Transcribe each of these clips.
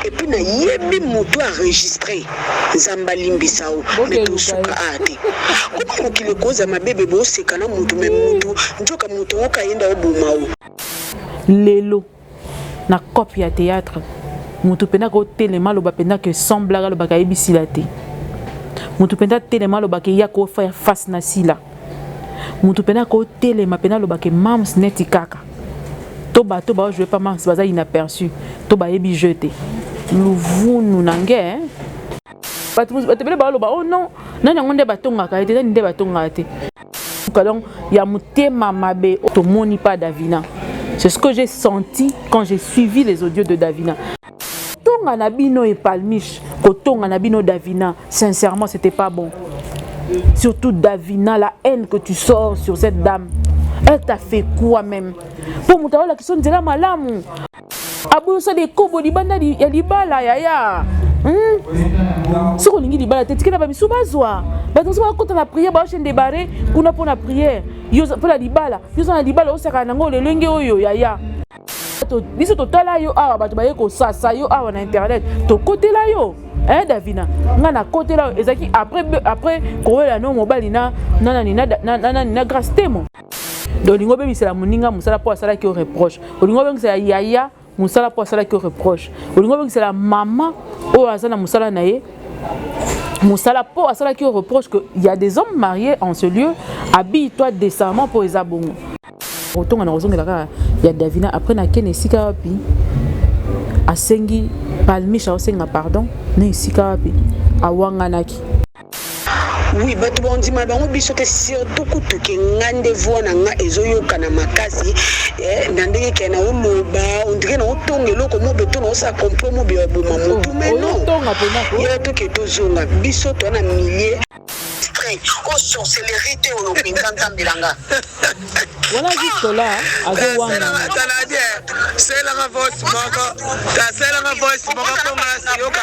et puis na yebi moto enregistré nzamba limbisao mais tout suka ate comment okile koza mabebe bo sekana moto même moto njoka moto okayenda obumao lelo na copie ya théâtre moto penda ko telema lo ba penda que semblaga lo ba kayebisila te moto penda telema lo ba ke ya ko faire face na sila moto penda ko telema penda lo ba ke mams neti kaka to ba jouer pas mams baza inaperçu to ba yebi jeter luvunu nange batebele ba lo ba oh non nani ngonde batonga ka ete nani nde batonga te donc ya mutema mabe to moni pas Davina. C'est ce que j'ai senti quand j'ai suivi les audios de Davina. Tonga Nabino et Palmiche, Tonga Nabino Davina, sincèrement, c'était pas bon. Surtout Davina, la haine que tu sors sur cette dame. Elle t'a fait quoi même? Pour moi, la question de la malam. Abou ça des kobo di banda di ya libala ya. Si on dit libala, t'es qui n'a pas mis sous bazwa. Bah donc quand on a prié, bah on débarré, qu'on a pour la prière. Yo pour la libala, yo ça la libala, on s'est kanango le lenge oyo ya. Biso total là yo ah bah tu baye ko ça yo ah na internet. To côté là yo. Davina, nga na côté là ezaki après ko la no mobile na grâce témo. Donc lingo be c'est la moninga musala po asala ki reproche. Lingo be c'est yaya musala po asala ki reproche. Lingo be c'est la maman o azana musala na ye. Musala po asala ki reproche que il y a des hommes mariés en ce lieu, habille-toi décemment pour les abonnements. Autant on a raison que là il y a Davina après na kene sika wapi asengi Palmiche asenga pardon na sika wapi awanganaki. Oui, bato bondi mabango biso te surtout kutuke ngande voix nga ezoyoka na makasi ndenge ke na oloba on dirait na otonga eloko mo beto na osa comprendre mo bia boma mutu mais non ya to ke tozonga biso to na millier au sorcellerie au lopinga bilanga voilà juste là c'est la voice pour ma yoka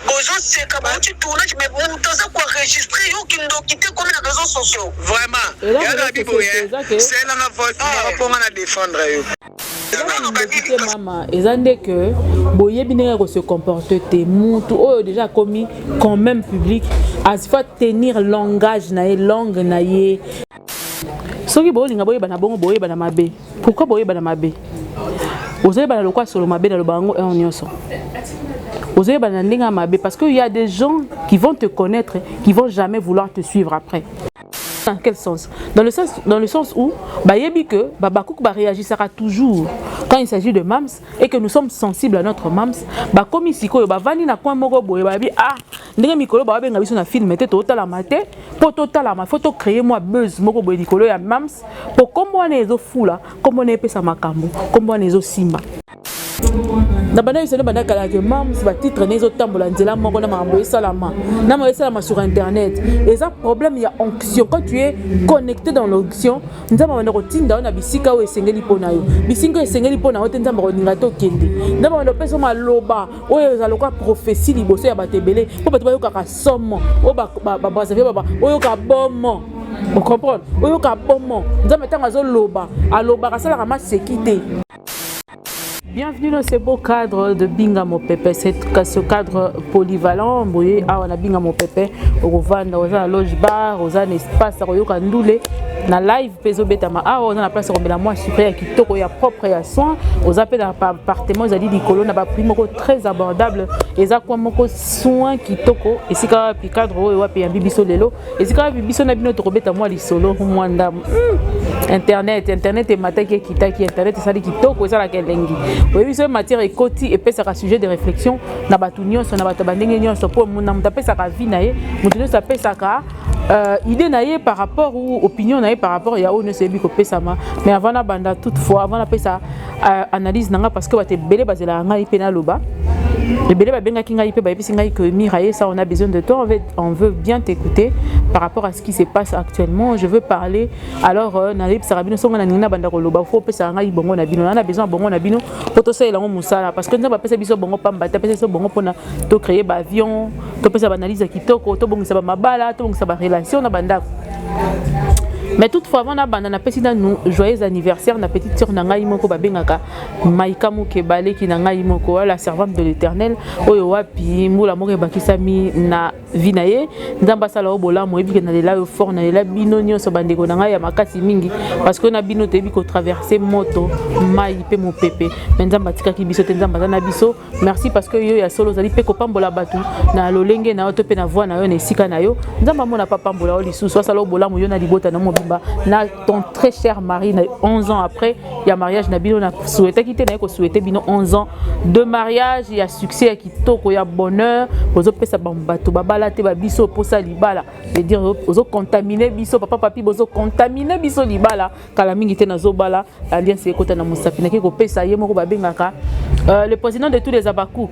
bonjour c'est comment tu tournes mais bon temps quoi enregistrer yo qui nous quitter comme les réseaux sociaux vraiment c'est la voice pour ma défendre yo maman ezande que boyebi ndenge se comporter te mutu oyo déjà commis quand même public asifa tenir langage na ye langue na ye soki bolinga boyeba na bongo boyeba na mabe pourquoi boyeba na mabe ozoyeba na lokwa solo mabe na lobango en nyonso ozoyeba na ndenge mabe parce que il y a des gens qui vont te connaître qui vont jamais vouloir te suivre après. Dans quel sens? Dans le sens où bayebi que babakouk ba réagissera toujours quand il s'agit de mams et que nous sommes sensibles à notre mams ba komi sikoyo ba vani na coin moko boye ba bi ah ndenge mikolo ba benga biso na film te totala mate po totala ma photo créer moi buzz moko boye likolo ya mams po kombo na ezo fula kombo na epesa makambo kombo na ezo simba na bana yisene bana kala que mams ba titre nezo tambola nzela moko na makambo esalama na mo esalama sur internet et ça problème il y a onction quand tu es connecté dans l'onction nzamba bana kotinda na bisika o esengeli pona yo bisinga esengeli pona o nzamba ko ninga to kende nzamba bana peso maloba oyo ezaloka prophétie liboso ya batebele po bato bayoka ka somo o ba brazzaville baba oyo ka bomo on comprend oyo ka bomo nzamba tanga zo loba aloba ka sala ka ma sécurité. Bienvenue dans ce beau cadre de Binga Mopepe, ce cadre polyvalent. Vous voyez, on a Binga Mopepe, on va dans la loge bar, on a un espace, on a un doulé, na live, peso betama, on a la place, on a la moi super qui toko ya propre ya soin, on a dans appartement, on a dit Nicolo, on a prix moko très abordable, et ça quoi moko soin qui toko, et si quand puis cadre on a payé un bibiso lelo, et si quand bibiso na bino toko betama li solo, mwanda, internet est matin qui internet, ça dit qui toko, et ça la kelengi. Oui, c'est matière et côté et pèse à sujet de réflexion. Na batunion, na batabandengenion, so pour mon nam tapé sa vie naé, mon tenue ça pèse à idée naé par rapport ou opinion naé par rapport ya ne sais ko pèse ma. Mais avant la banda toutefois, avant la pèse analyse nanga parce que te belé basé la ngai pena loba. Le belé ba benga kinga ipe ba epi singa que miraye ça on a besoin de toi on veut bien t'écouter par rapport à ce qui se passe actuellement. Je veux parler alors na lip sarabino songa na nina banda ko loba faut pèse ngai bongo na bino on a besoin bongo na bino poto ça elango musala parce que nzamba pesa biso bongo pamba ta pesa bongo pona to créer ba avion to pesa ba analyse kitoko to bongo sa ba mabala to bongo sa ba relation na banda Mais toutefois avant na banda na pesi na nous joyeux anniversaire na petite sœur na ngai moko babengaka Maïka Mokebale ki na ngai moko la servante de l'Éternel oyo wapi mbula moko bakisami na vinaye ndamba sala obola mo ebi na lela yo fort na lela bino nyonso bandeko na ngai ya makasi mingi parce que na bino te bi ko traverser moto mai pe mo pepe mais ndamba tikaki biso te ndamba na biso merci parce que yo ya solo zali pe ko pambola batu na lolenge na oto pe na voix na yo na esika na yo ndamba mona pa pambola oli sous sala obola mo yo na libota na mo bimba na ton très cher mari 11 ans après il y a mariage na bino na souhaité quitter na ko souhaité bino 11 ans de mariage il y a succès ya kitoko ya bonheur ozo pesa bambato babala te ba biso posa libala veut dire ozo contaminer biso papa papi bozo contaminer biso libala kala mingi te na zo bala alliance ekota na musapi na ko pesa ye moko babengaka le président de tous les Abakouk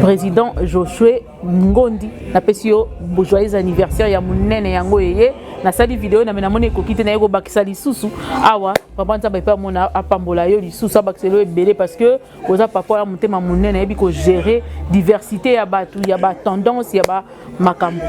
président Josué Ngondi na pesio joyeux anniversaire ya munene yango yeye na sali vidéo na mena moni kokite na yeko bakisa lisusu awa papa nza ba pa mona apambola yo lisusu abakiselo ebele parce que oza papa ya mutema munene ebi ko gérer diversité ya batu ya ba tendance ya ba makambo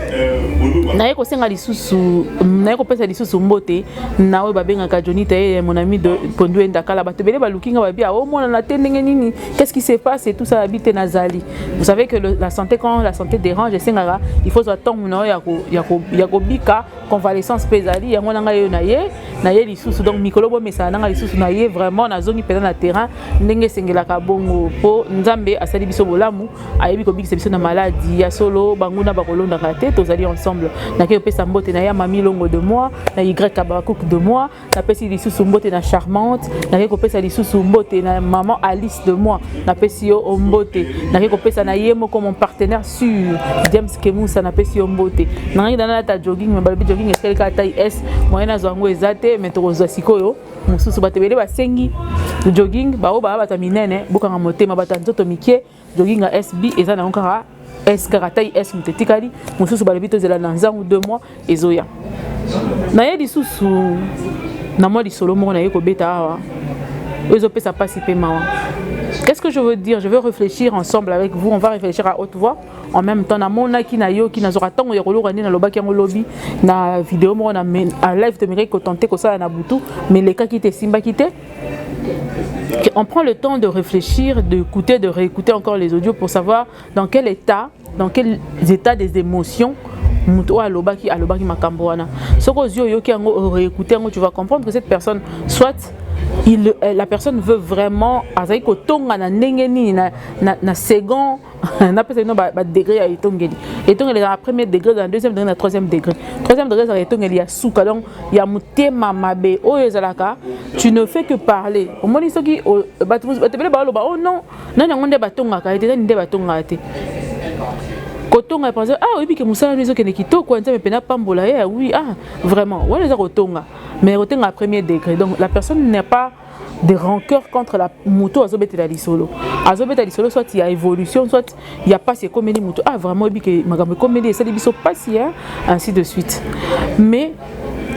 na yeko senga lisusu na yeko pesa lisusu mbote na we babengaka Jonita ye mon ami de Pondu Ndakala batu bele ba lookinga ba bia o mona na tendenge nini qu'est-ce qui se passe et tout ça habite nazali vous savez que la santé quand la santé dérange senga il faut attendre na yako bika convalescence pesali yango nanga yo na ye lisusu donc mikolo bo mesa nanga lisusu na ye vraiment na zongi pena na terrain ndenge sengela ka bongo po nzambe asali biso bolamu ayebi ko bikisa biso na maladie ya solo banguna bakolonda ka te tozali ensemble na ke pesa mbote na ya mami longo de moi na Y Abakouk de moi na pesi lisusu mbote na charmante na ke ko pesa lisusu mbote na maman Alice de moi na pesi yo mbote na ke ko pesa na ye moko mon partenaire sûr James Kemusa na pesi yo mbote na ngi dana ta jogging me balobi jogging eskel ka taille S moyena zango ezate mais tokozwa sikoyo mususu batebele basengi jogging bao ba bata minene bokanga motema bata nzoto mikie jogging a SB eza na nkara S karatai S mutetikali mususu balobi tozela na nzangu 2 mois ezoya na ye lisusu na moi lisolo moko na ye ko beta awa ezo pesa pasi pe mawa. Qu'est-ce que je veux dire? Je veux réfléchir ensemble avec vous. On va réfléchir à haute voix. En même temps, na mona ki na yo ki na zora tango ya kolora ni na lobaki ngo lobby na vidéo mo na en live de mérite ko tenter ko ça na butu mais les cas qui te simba qui te on prend le temps de réfléchir, d'écouter, de réécouter encore les audios pour savoir dans quel état des émotions muto alobaki makambo wana. Soko zio yo ki ngo réécouter ngo tu vas comprendre que cette personne soit la personne veut vraiment azai ko tonga na ndengeni na second na pesa no ba degré ya etongeli na premier degré dans deuxième degré na troisième degré ça etongeli ya suka donc ya mutema mabe oyo ezalaka tu ne fais que parler au moins soki batebele ba loba oh non nani ngonde batonga ka ete nde batonga te kotonga par exemple oui que musala nizo kene kitoko nzambe pena pambola oui vraiment on les a kotonga mais kotonga à premier degré donc la personne n'est pas de rancœur contre la moto azobetela lisolo soit il y a évolution soit il y a pas c'est comme les moto vraiment bi que makambo comme les ça biso passi ainsi de suite mais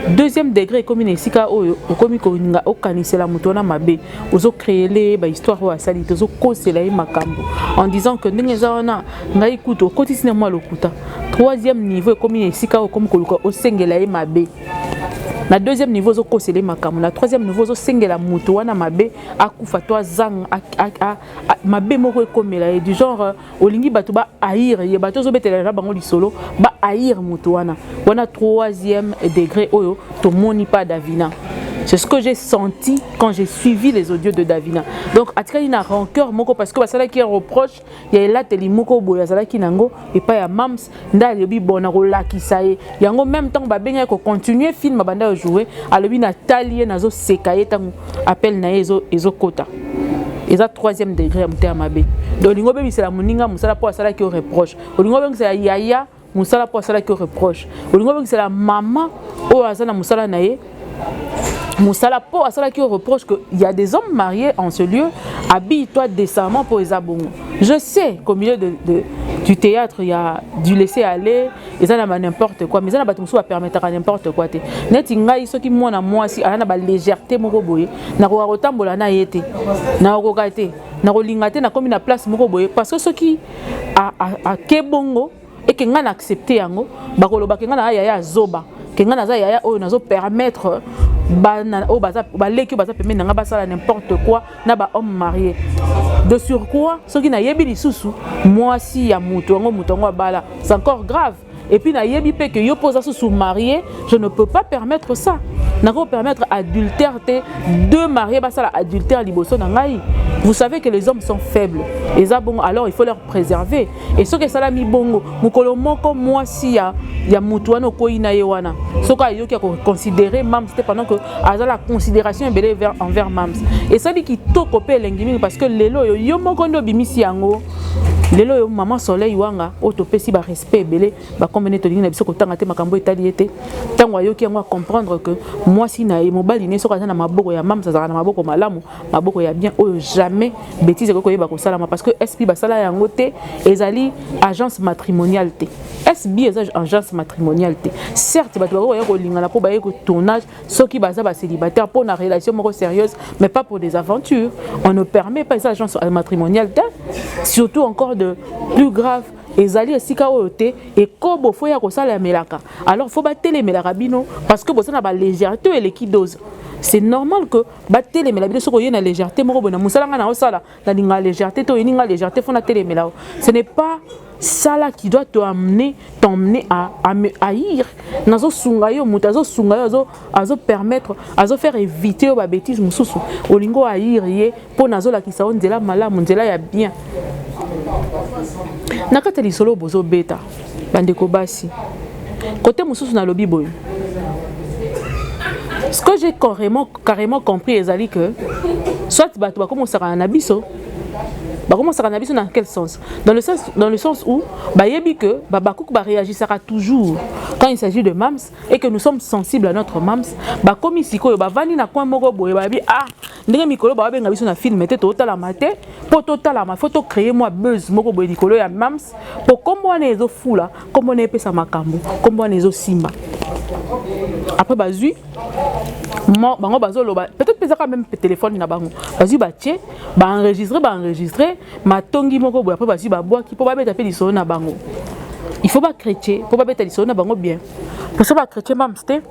deuxième degré comme une sika oyo okomi ko ninga okanisela moto na mabe ozo créer les ba histoire wa sali tozo kosela makambo en disant que ndengeza wana ngai kuto kotisina moi lokuta troisième niveau comme une sika okomi ko luka osengela mabe na deuxième niveau zo kosele makambo na troisième niveau zo sengela moto wana mabe akufa to zang mabe moko ekomela du genre olingi bato ba haïr ye bato zo betela na bango lisolo ba haïr moto wana troisième degré oyo to moni pas Davina. C'est ce que j'ai senti quand j'ai suivi les audios de Davina. Donc, à il y a rancœur, parce que ça qui est reproche, il y a là, il y a là qui nango et pas il y a mams, il y a là qui ça y est. En même temps, il y a continuer film à jouer. Alors, il y a Nathalie, nazo sekaye tant appel na ezo kota. Et ça troisième degré à Mabé. Donc, c'est la moninga, musala pour ça qui reproche. C'est la yaya, musala pour ça qui reproche. C'est la maman, oh azana musala nae. Moussala po asala qui reproche qu'il y a des hommes mariés en ce lieu, habille-toi décemment pour les abonnés. Je sais qu'au milieu du théâtre, il y a du laisser aller, et ça n'a n'importe quoi, mais ça n'a pas tout ça permettre à n'importe quoi. Net ingaï ce qui moi si à la légèreté moko boye, na ko rotambola na yete, na ko kate, na ko lingate na comme une place moko boye parce que ce qui a kebongo et que ngana accepter yango, bakolo bakengana ya zoba. que nga naza yaya oyo nazo permettre bana o baza baleki baza pembe nanga basala n'importe quoi na ba homme marié. De surcroît soki na yebi lisusu moi si ya mutu ngo bala, c'est encore grave. Et puis na yebi pe que yo posa sous marié, je ne peux pas permettre ça. Nako permettre adultère deux mariés basala adultère liboso na ngai. Vous savez que les hommes sont faibles. Et ça bon alors il faut leur préserver. Et ce que ça la mi bongo, mukolo moko moi si ya mutu wana ko ina ye wana. Soka yo ki considérer mams c'était pendant que aza la considération belé envers mams. Et ça dit qui tokopé lengimi parce que lelo yo moko ndo bimisi yango. Lelo yo maman soleil wanga otopesi ba respect belé ba combiner to lingi na biso ko tanga te makambo etali ete tango ayoki yango comprendre que moi si na mobali ne soka na maboko ya mams azaka na maboko malamu maboko ya bien oyo jamais bêtise ko yeba ko salama parce que SP ba sala yango te ezali agence matrimoniale te SB agence matrimoniale te certes ba to ya ko linga na po ba ko tournage soki baza ba célibataire pour na relation moko sérieuse mais pas pour des aventures. On ne permet pas ça agence matrimoniale te surtout encore de plus grave ezali esika oyote et kobo fo ya ko sala melaka alors faut ba télé melaka bino parce que bosa na ba légèreté et l'équidose. C'est normal que ba télé melaka bino soko yena légèreté moko bona musala nga na osala na linga légèreté to yeninga légèreté fo na télé melaka. Ce n'est pas ça là qui doit t'emmener à me haïr. Nazo sungayo mutazo sungayo azo permettre azo faire éviter ba bêtises mususu olingo haïr ye po nazo la kisa onzela malamu nzela ya bien. Nakata lisolo bozo beta bandeko basi côté mususu na lobi boy. Ce que j'ai carrément compris ezali que soit bato ba commencer na biso ba commencer na biso dans quel sens dans le sens où ba yebi que bakouk ba réagissera toujours quand il s'agit de mams et que nous sommes sensibles à notre mams ba komi siko ba vani na coin moko boye ba bi ah ndenge mikolo ba benga biso na film te totala mate po totala ma photo créer moi buzz moko boye likolo ya mams po kombo na ezo fula kombo na epesa makambo kombo na ezo simba après bazui bango bazoloba peut-être pesa quand même téléphone na bango bazui batie ba enregistrer matongi moko boye après bazui ba bois qui po ba beta pe lisolo na bango. Il faut pas chrétien pour pas beta lisolo na bango bien pour ça ba chrétien mamste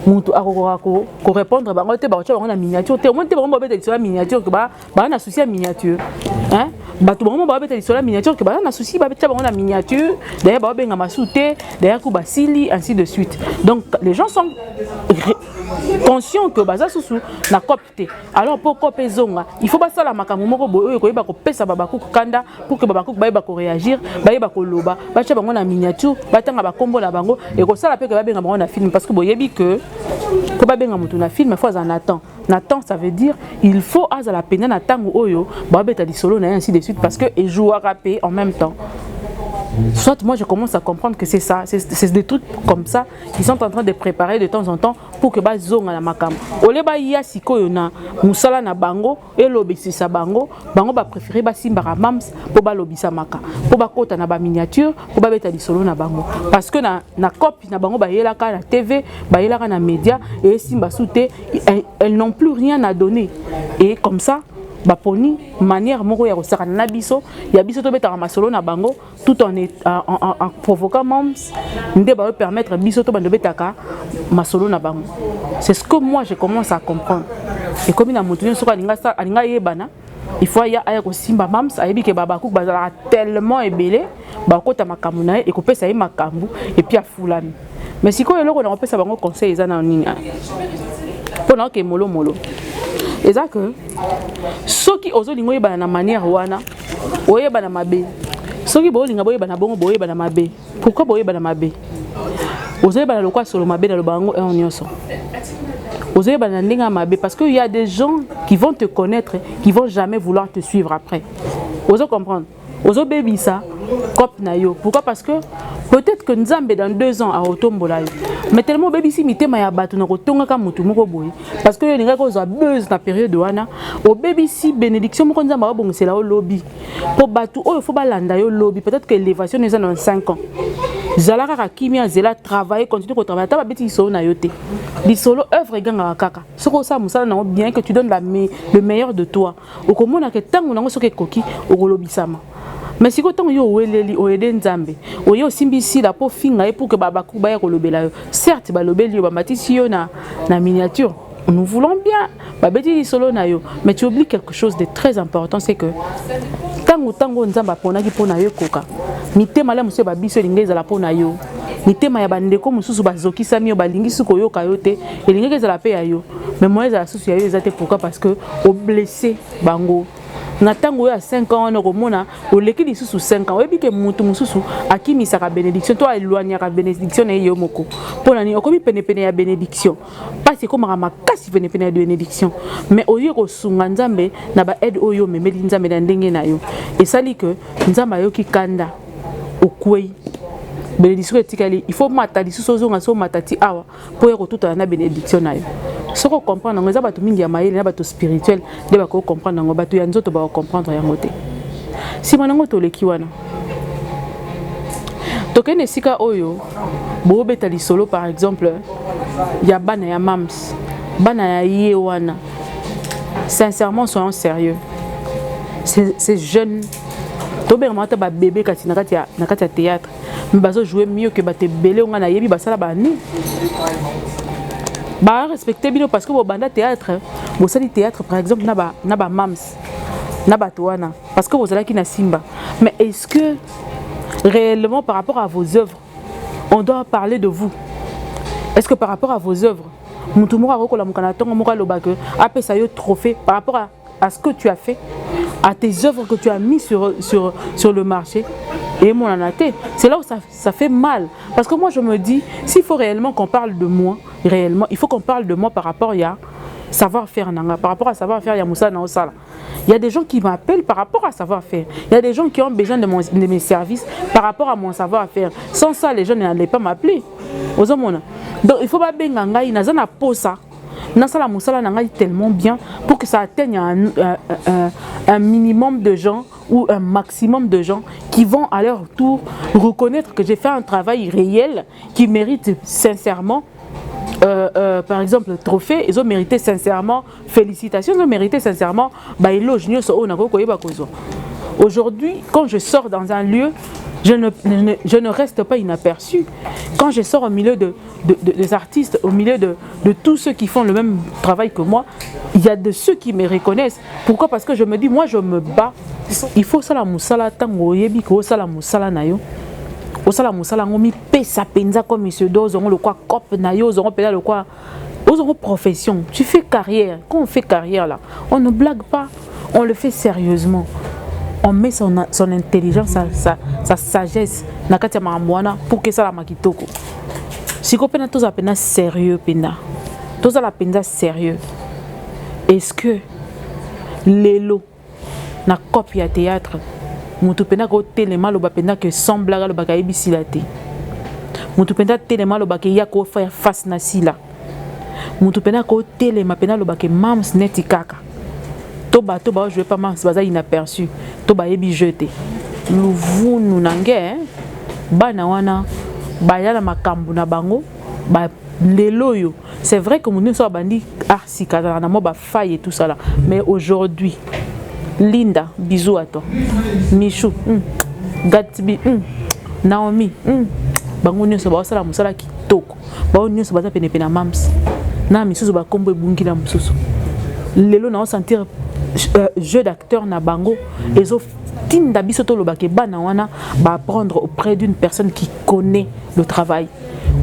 mutu akoko ko répondre bango te ba cha bango na miniature te monte bango ba beta lisolo na miniature que ba na souci à miniature hein ba tout bango ba beta lisolo na miniature que ba na souci ba beta bango na miniature d'ailleurs ba benga masouté d'ailleurs ku basili ainsi de suite. Donc les gens sont conscient que baza susu na copte alors pour copé zonga il faut pas ça la makambo moko boyo ko yeba ko pesa babaku kanda pour que babaku ba yeba ko réagir ba yeba ko loba ba cha bango na miniature ba tanga ba kombo na bango et ko sala pe que ba benga bango na film parce que boyebi que ko ba benga mutu na film faut en attend ça veut dire il faut à la peine na tango oyo ba beta di solo na ainsi de suite parce que et jouer rapper en même temps. Soit moi je commence à comprendre que c'est ça, c'est des trucs comme ça qu'ils sont en train de préparer de temps en temps pour que ba zonga na makam. Ole ba ya sikoyo na musala na bango et lobisisa bango ba préférer ba simbara mams pour ba lobisa maka. Pour ba kota na ba miniature, pour ba beta di solo na bango. Parce que na copie na bango ba yelaka na TV, ba yelaka na média et simba souté, elles n'ont plus rien à donner. Et comme ça baponi manière moko ya kosaka na biso ya biso to betaka masolo na bango tout en provoquant mams nde ba permettre biso to bando betaka masolo na bango. C'est ce que moi je commence à comprendre. Et comme na mutu nso ka alinga yebana il faut ya aya ko simba mams ayebi ke babaku bazala tellement ebelé ba kota makambu na e ko pesa ye makambu et puis afulami. Mais siko eloko na ko pesa bango conseil eza na nini pona ke molo et ça que ceux qui osent lingoyer na manière wana oyeba na mabe ceux qui bolinga boyeba na bongo boyeba na mabe pourquoi boyeba na mabe oyeba na lokwa solo mabe na lobango en nyonso oyeba na ndinga mabe parce que il y a des gens qui vont te connaître qui vont jamais vouloir te suivre après ozo comprendre ozo baby ça cop na yo pourquoi parce que peut-être que Nzambe dans 2 ans a otombola yo mais tellement baby si mitema ya bato na kotonga ka mutu moko boye parce que yo linga ko za buzz na période wana o baby si bénédiction moko Nzambe ba bongisela o lobby pour bato o faut balanda yo lobby peut-être que l'élévation est dans 5 ans zala kaka kimia zela travailler continuer ko travailler ta ba beti solo na yo te di solo œuvre ganga kaka soko sa musala na bien que tu donnes le meilleur de toi o komona que tango nango soke koki o lobisama mais si quand yo weleli o eden nzambe o yo simbisi la po finga et pour que babaku ba ya kolobela certes ba lobeli yo ba matisi yo na miniature nous voulons bien babeti solo na yo mais tu oublies quelque chose de très important c'est que tango nzamba pona ki pona yo koka mitema la monsieur babiso lingeza la pona yo mitema ya bandeko mususu bazokisa mio balingisi koyoka yo te elingeza la pe ya yo mais moi za susu ya yo ezate pourquoi parce que o blessé bango na tango ya 5 ans on komona o leki lisusu 5 ans oyebi ke mutu mususu akimisa ka bénédiction to eloigner ka bénédiction na yo moko pona ni okomi pene ya bénédiction parce que ma makasi pene ya bénédiction mais oyo ko sunga nzambe na ba aide oyo memeli nzambe na ndenge na yo esali que nzamba yo kikanda okwei bénédiction etikali il faut mata lisusu zonga so matati awa po ya ko tuta na bénédiction na yo. Ce qu'on comprend, on a bateau mingi ya maïle, na bateau spirituel, de ba ko comprendre ngo bateau ya nzoto ba comprendre yango te. Si manango to leki wana. Tokene sika oyo, bo betali solo par exemple, ya bana ya mams, bana ya ye wana. Sincèrement soyons sérieux. Ces jeunes to be mata ba bébé kati na kati ya théâtre, mais bazo jouer mieux que ba te belé nga na yebi basala ba ni. Bah respectez bien parce que vos bandes théâtre, vous savez théâtre par exemple naba mams, naba toana, parce que vous allez qui na simba. Mais est-ce que réellement par rapport à vos œuvres, on doit parler de vous? Est-ce que par rapport à vos œuvres, mutumura roko la mukanatongo muka lobake apesa yo trophée par rapport à ce que tu as fait, à tes œuvres que tu as mis sur le marché? Et mon anaté, c'est là où ça fait mal. Parce que moi je me dis, s'il faut réellement qu'on parle de moi, réellement, il faut qu'on parle de moi par rapport à savoir-faire, par rapport à savoir-faire, il y a Moussa Naosala. Il y a des gens qui m'appellent par rapport à savoir-faire. Il y a des gens qui ont besoin de mes services par rapport à mon savoir-faire. Sans ça, les gens n'allaient pas m'appeler. Donc il faut pas bien ça. Nasala Moussala Nangai tellement bien pour que ça atteigne un minimum de gens ou un maximum de gens qui vont à leur tour reconnaître que j'ai fait un travail réel qui mérite sincèrement par exemple le trophée, ils ont mérité sincèrement félicitations, ils ont mérité sincèrement éloge. Aujourd'hui, quand je sors dans un lieu, je ne reste pas inaperçu. Quand je sors au milieu des artistes, au milieu de tous ceux qui font le même travail que moi, il y a de ceux qui me reconnaissent. Pourquoi? Parce que je me dis, moi je me bats. Il faut ça la moussala tango yebi ko ça la moussala nayo. O ça la moussala ngomi pesa penza comme monsieur Dozo le quoi cop nayo zo pela le quoi. Aux profession, tu fais carrière. Quand on fait carrière là, on ne blague pas, on le fait sérieusement. On met son intelligence, sa sagesse na kati ya maramwana pour que ça la makitoko. Si ko pena toza pena sérieux pena. Toza la pena sérieux. Est-ce que lelo na copie à théâtre mutu pena ko telema lo ba pena que semblaga lo ba ka ebisila te. Mutu pena telema lo ba ke ya ko faire face na sila. Mutu pena ko telema pena lo ba ke mams neti kaka. Toba je vais pas mams baza inaperçu. Toba yebi jeté. Luvu nu nange bana wana bayala makambu na bango ba lelo yo. C'est vrai que mon so bandi arsika na mo ba faille et tout ça là. Mais aujourd'hui Linda, bisous à toi. Michou, Gatsby, Naomi, bango nyoso ba sala musala kitoko. Ba nyoso baza pene pena mams. Na misusu ba kombo ebungi na mususu. Lelo na sentir jeu d'acteur na bango ezo tinda biso to lobake bana wana ba apprendre auprès d'une personne qui connaît le travail.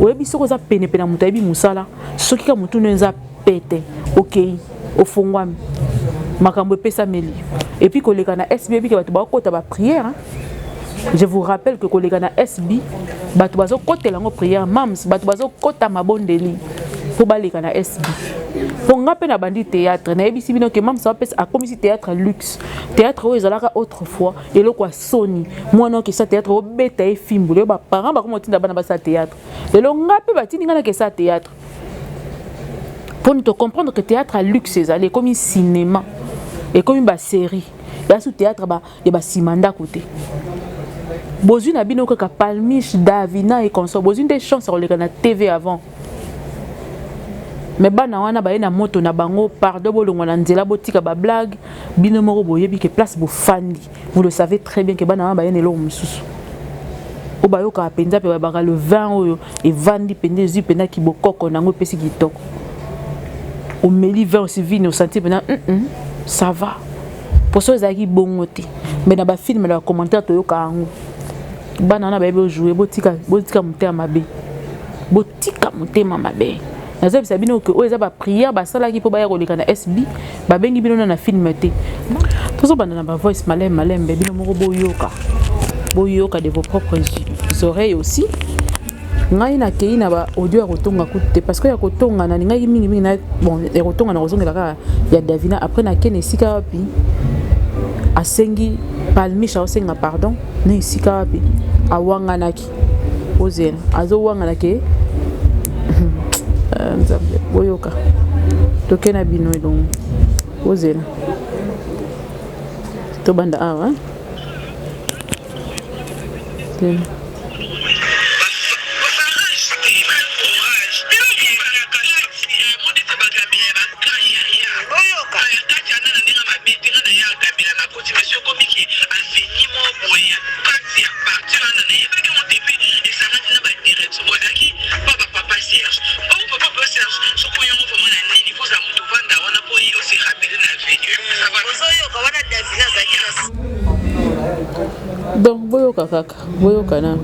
Oyebi soko za pene pena mutayebi musala, soki ka mutu neza pete. OK, au fongwami. Makambo pesa meli. Et puis koleka na SB ki bato ba kota ba prière. Je vous rappelle que koleka na SB bato bazo kotela ngo prière mams bato bazo kota mabondeli pour baleka na SB. Ponga pe na bandi théâtre na ebisi bino ke mams apesa akomisi théâtre luxe. Théâtre o ezalaka autrefois et le quoi Sony. Moi non que ça théâtre o beta e film le ba parents ba komotinda bana ba sa théâtre. Le longa pe batini ngana ke ça théâtre. Pour nous comprendre que théâtre à luxe c'est comme un cinéma. Et comme une série, il y a sous théâtre, il y a Simanda côté. Bozune a bien que Palmiche, Davina et consort. Bozune des chances sur la TV avant. mais bana wana ba na moto na bango pardon bolongo na nzela botika ba blague bino moko boyebi que place bo fandi vous le savez très bien que bana wana ba yene lo mususu o ba yo ka penza pe ba le vin oyo e vandi pende zu penda ki bokoko nango pesi kitoko o meli vin aussi vini au senti penda ça va pour ça ezaki bongote mais na ba film na commentaire to yo ka ango bana na ba yebe jouer botika mutema mabe botika mutema mabe nazo bisa bino que oza ba prière ba sala ki po ba ya koleka na SB ba bengi bino na film te tozo bana na ba voice malembe bino moko boyoka de vos propres oreilles aussi ngai na kei na ba audio ya kotonga kutte parce que ya kotonga na ngai mingi na bon ya kotonga na kozongela ka ya Davina après na kene sika wapi asengi palmisha osenga pardon na sika wapi awanganaki ozena azo wanganaki nzambe boyoka tokena bino donc ozena to banda awa donc boyoka kaka boyoka na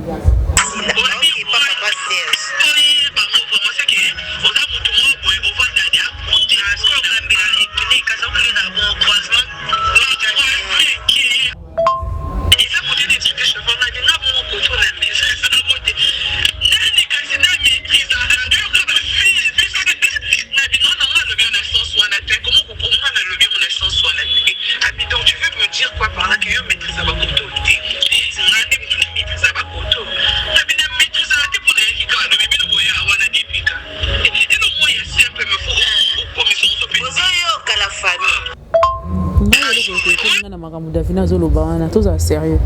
Davina zoloba wana toza sérieux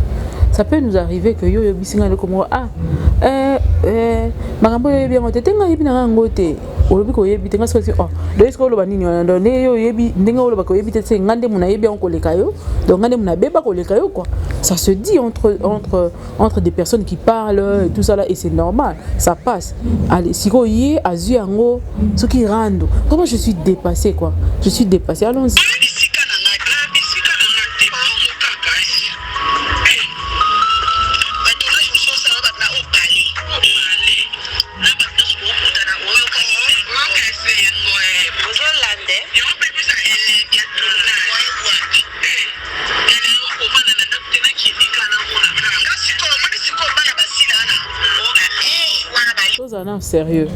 ça peut nous arriver que yo bisinga le comme makambo yo bien ngote tenga yebi na ngote olobi ko yebi tenga so oh do esko loba nini wana ndo ne yo yebi ndenga oloba ko yebi te ngande muna yebi on koleka yo donc ngande muna beba koleka yo quoi ça se dit entre des personnes qui parlent et tout ça là et c'est normal ça passe allez siko yé azu yango ce qui rando comment je suis dépassé quoi je suis dépassé allons-y. Sérieux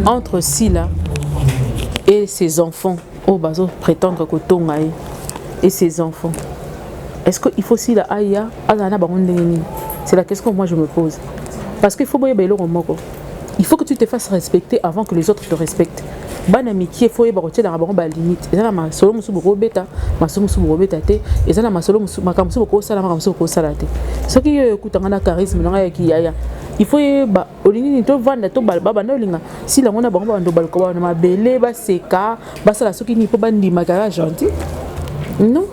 entre Sila et ses enfants au bazo prétendre que Tongaï et ses enfants est-ce qu'il faut Sila Aya Azana Barondeni c'est la question que moi je me pose parce qu'il faut il faut que tu te fasses respecter avant que les autres te respectent ban amitié faut y baroter dans la limite et ça ma solo musu boko beta ma solo musu boko beta te et ça ma solo musu makamsu boko sala makamsu boko sala te ce qui écoutanga na charisme na ya ki yaya il faut ba olingi to vanda to balba banda olinga si la ngona bango bando balko ba na mabele ba seka ba sala soki ni po bandi makara gentil non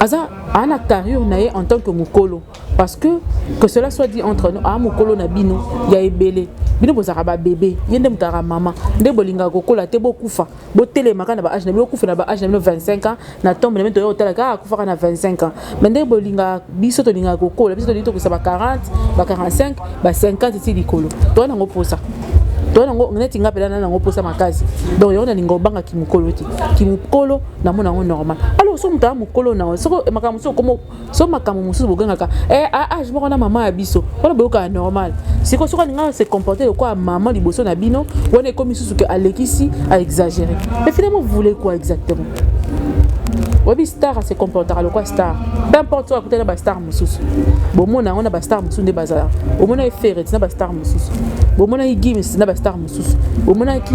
aza ana carrière nae en tant que mukolo parce que cela soit dit entre nous a mukolo na bino ya ebele bino bozaka ba bébé yende mutara maman nde bolinga kokola te bokufa botele makana ba âge na bokufa na ba âge na 25 ans na tombe na mento yotala ka kufa na 25 ans mais nde bolinga biso to linga kokola biso to lito ko sa ba 40 ba 45 ba 50 ti likolo to na ngoposa to na ngo ngeti ngapela na ngoposa makazi donc yona linga obanga kimukolo ti kimukolo na mona ngo normal alors so mutara mukolo na so makamu so komo so makamu musu boganga ka je me na maman ya biso wala boyoka normal siko soko ninga se comporter quoi maman liboso na bino wona comme susu que Alexis a exagéré mais finalement vous voulez quoi exactement wabi star se comportera le quoi star peu importe toi côté na star mususu bon mona on a ba star mususu nde bazala au mona efere tina ba star mususu bomona ki Gims na ba star mususu bomona ki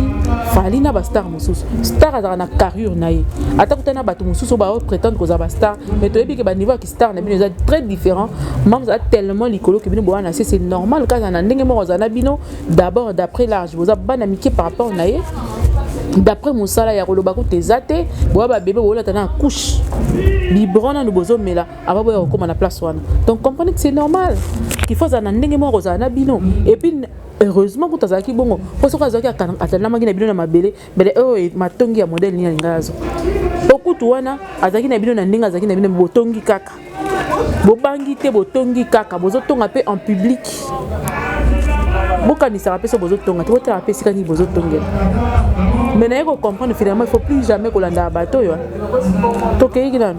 Fally na ba star mususu star azala na carrure na ye ata kutana bato mususu ba prétendre ko za ba star mais to yebi ke ba niveau ki star na bino très différent Mams a tellement likolo que bino boana c'est normal quand on a ndenge mo za na bino d'abord d'après l'âge vous a bana miki par rapport na ye d'après mon salaire ya koloba ko tezate boa ba bébé bola tana couche librona nous bozo mela aba boya ko na place wana donc comprenez que c'est normal qu'il faut za na ndenge mo za na bino et puis heureusement que tazaki bongo pour ce que atana magi na bino na mabele bele matongi ya modèle ni ngazo beaucoup wana azaki na bino na ndenge azaki na bino botongi kaka bobangi te botongi kaka bozo tonga pe en public boka ni sera pe so bozo tonga te botala pe sika ni bozo tongela mais na yeko comprendre finalement il faut plus jamais kolanda bato yo to ke ignan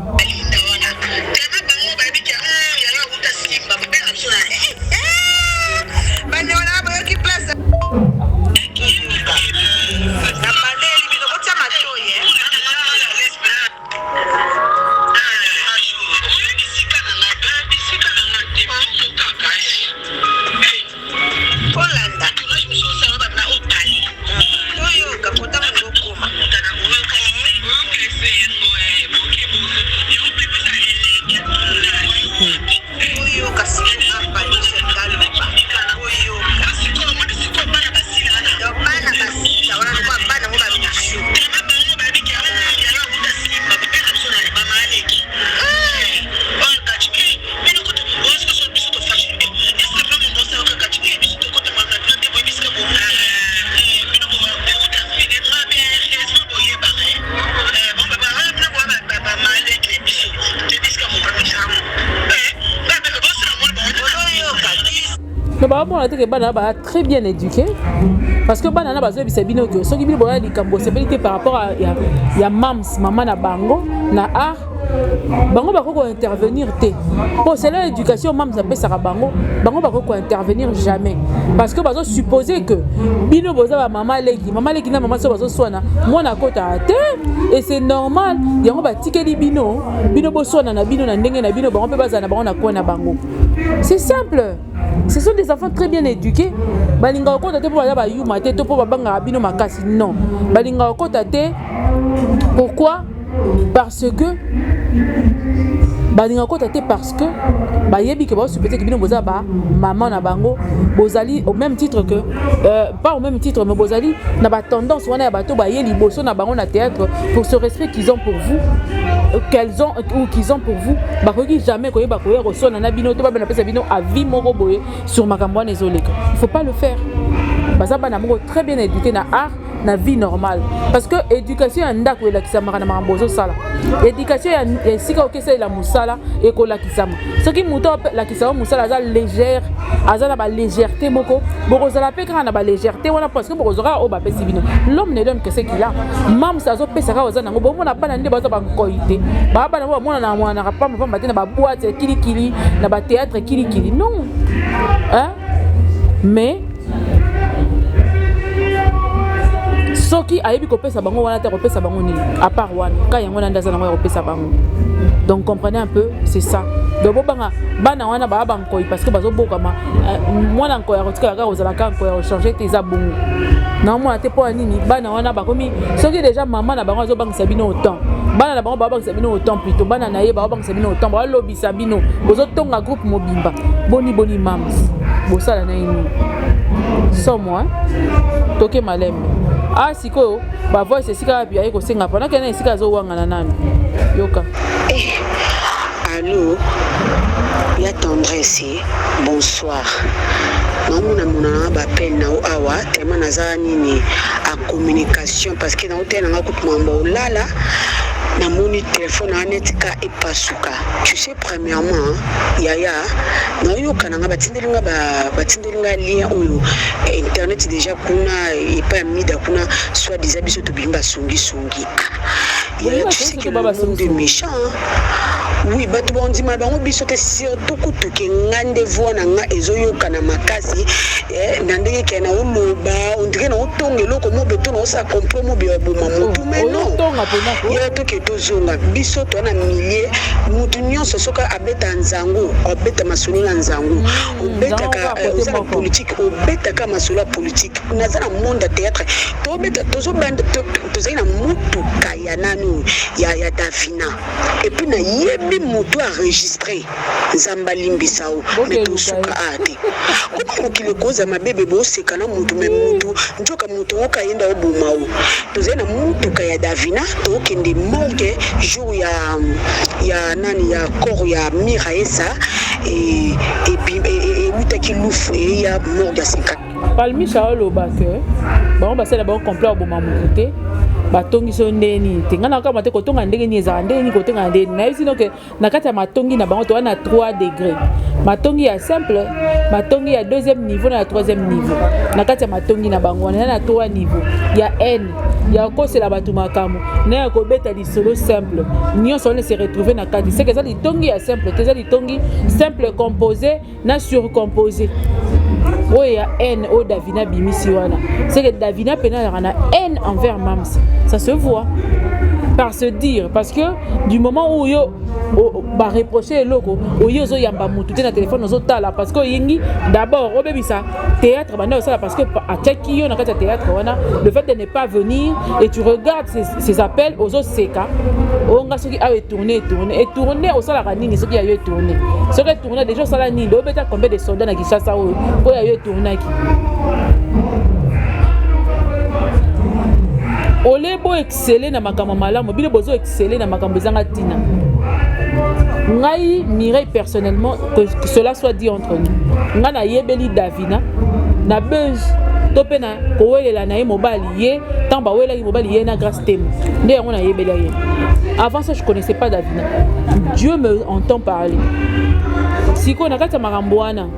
on que bana ba très bien éduqué parce que bana na bazo bisa bino que soki bino boya likambo c'est par rapport à ya Mams maman na bango na art bango bako intervenir te bon c'est leur éducation Mams appelle ça bango bako intervenir jamais parce que bazo supposer que bino boza ba maman leki na maman so bazo swana mona kota te et c'est normal yango ba tikeli bino bo swana na bino na ndenge na bino bango pe baza na bango na ko na bango c'est simple. Ce sont des enfants très bien éduqués. Balinga okota te pour ba yuma te to pour banga bino makasi non. Balinga okota te pourquoi? Parce que balinga okota te parce que ba yebi ke ba supposé que bino boza ba maman na bango bozali au même titre que pas au même titre mais bozali na ba tendance wana ya bato ba yeli boso na bango na théâtre pour ce respect qu'ils ont pour vous qu'elles ont ou qu'ils ont pour vous ba koki jamais koye ba koye resona na bino to ba na pesa bino à vie moko boye sur makambo na ezoleka il faut pas le faire baza bana moko très bien éduqué na art na vie normale parce que éducation ya ndako elakisama na mambozo sala éducation ya sika okesa la musala ekolakisama soki muto la kisama musala za légère azana ba légèreté moko bokozala pe kana ba légèreté wana parce que bokozora o ba pesi bino l'homme ne donne que ce qu'il a Mams azo pesa ka ozana ngo bomona bana nde bazo ba koité ba bana bo mona na mwana pa mpa tena ba boîte kili na ba théâtre kili non hein mais soki ayebi kopesa bango wana te kopesa bango nini à part wana ka yango na ndaza na kopesa bango donc comprenez un peu c'est ça donc bana wana ba banko parce que bazo bokama mwana nko ya kotika ka ozala ka nko ya changer tes abongo na mwana te po nini bana wana bakomi soki déjà maman na bango azo bangisa bino autant bana na bango ba bangisa bino autant plutôt bana na ye ba bangisa bino autant ba lobisa bino bozo tonga groupe mobimba boni Mams bosala na yini so moi toke malembe ah siko ba voice sika bia eko senga pana kena sika zo wanga na nani yoka allô ya tendresse bonsoir namona ba peine na awa tellement naza nini a communication parce que na hôtel nga kutumamba olala na moni téléphone anetika epasuka tu sais premièrement yaya na yoka na batindelinga lien oyo internet déjà kuna epa mida kuna soit des habits to bilimba sungi yaya tu sais que le monde est méchant oui bato bondima bango biso te surtout kutuke ngande voix na nga ezoyoka na makasi na ndenge ke na oloba ondire na otonga eloko mo beto na osa complot mo be oboma mutu mais non yo to ke tozonga biso to na milier mutu nyonso soka abeta nzango abeta masolo na nzango obeta ka ozana politique obeta ka masolo politique naza na monde théâtre to obeta tozo bande tozai na mutu kaya nanu ya Davina et puis na yebi mutu enregistré nzamba limbisao mais to suka ate ko mokile koza mabebe bo sekana mutu me mutu njoka mutu okayenda obumao tozai na mutu kaya Davina to kende morgue jour ya nani ya corps ya Miraesa et puis utaki lufu ya morgue seka Palmi Shaolo Bake bon basela bon complet oboma muté batongi so ndeni tingana kama te kotonga ndenge ni za ndeni kotonga ndeni na yisi donc na kati ya matongi na bango to na 3 degrés matongi ya simple matongi ya deuxième niveau na troisième niveau na kati ya matongi na bango na 3 niveau ya N ya kosela batu makamu na ya kobeta lisolo simple nyonso on se retrouver na kati c'est que ça litongi ya simple te ça litongi simple composé na surcomposé oya N o Davina bimisi wana c'est que Davina pena na N envers Mams ça se voit par se dire parce que du moment où yo ba reprocher loko oyo zo yamba mutu te na téléphone zo tala parce que yingi d'abord obebisa théâtre banda ça parce que à tchaki yo na kata théâtre wana le fait de ne pas venir et tu regardes ces appels aux autres seka onga soki a tourner au sala kanini soki a yo tourner soki tourner déjà sala ni do beta combien de soldats na Kinshasa o po ya yo tourner ki ole bo exceller na makambo malamu bile bozo exceller na makambo zanga tina ngai Mireille personnellement que cela soit dit entre nous nga na yebeli Davina na buzz topé na kowelela na ye mobali ye tamba wela ye mobali ye na grâce temo nde yango na yebeli ye avant ça je connaissais pas Davina Dieu me entend parler siko na kata makambo wana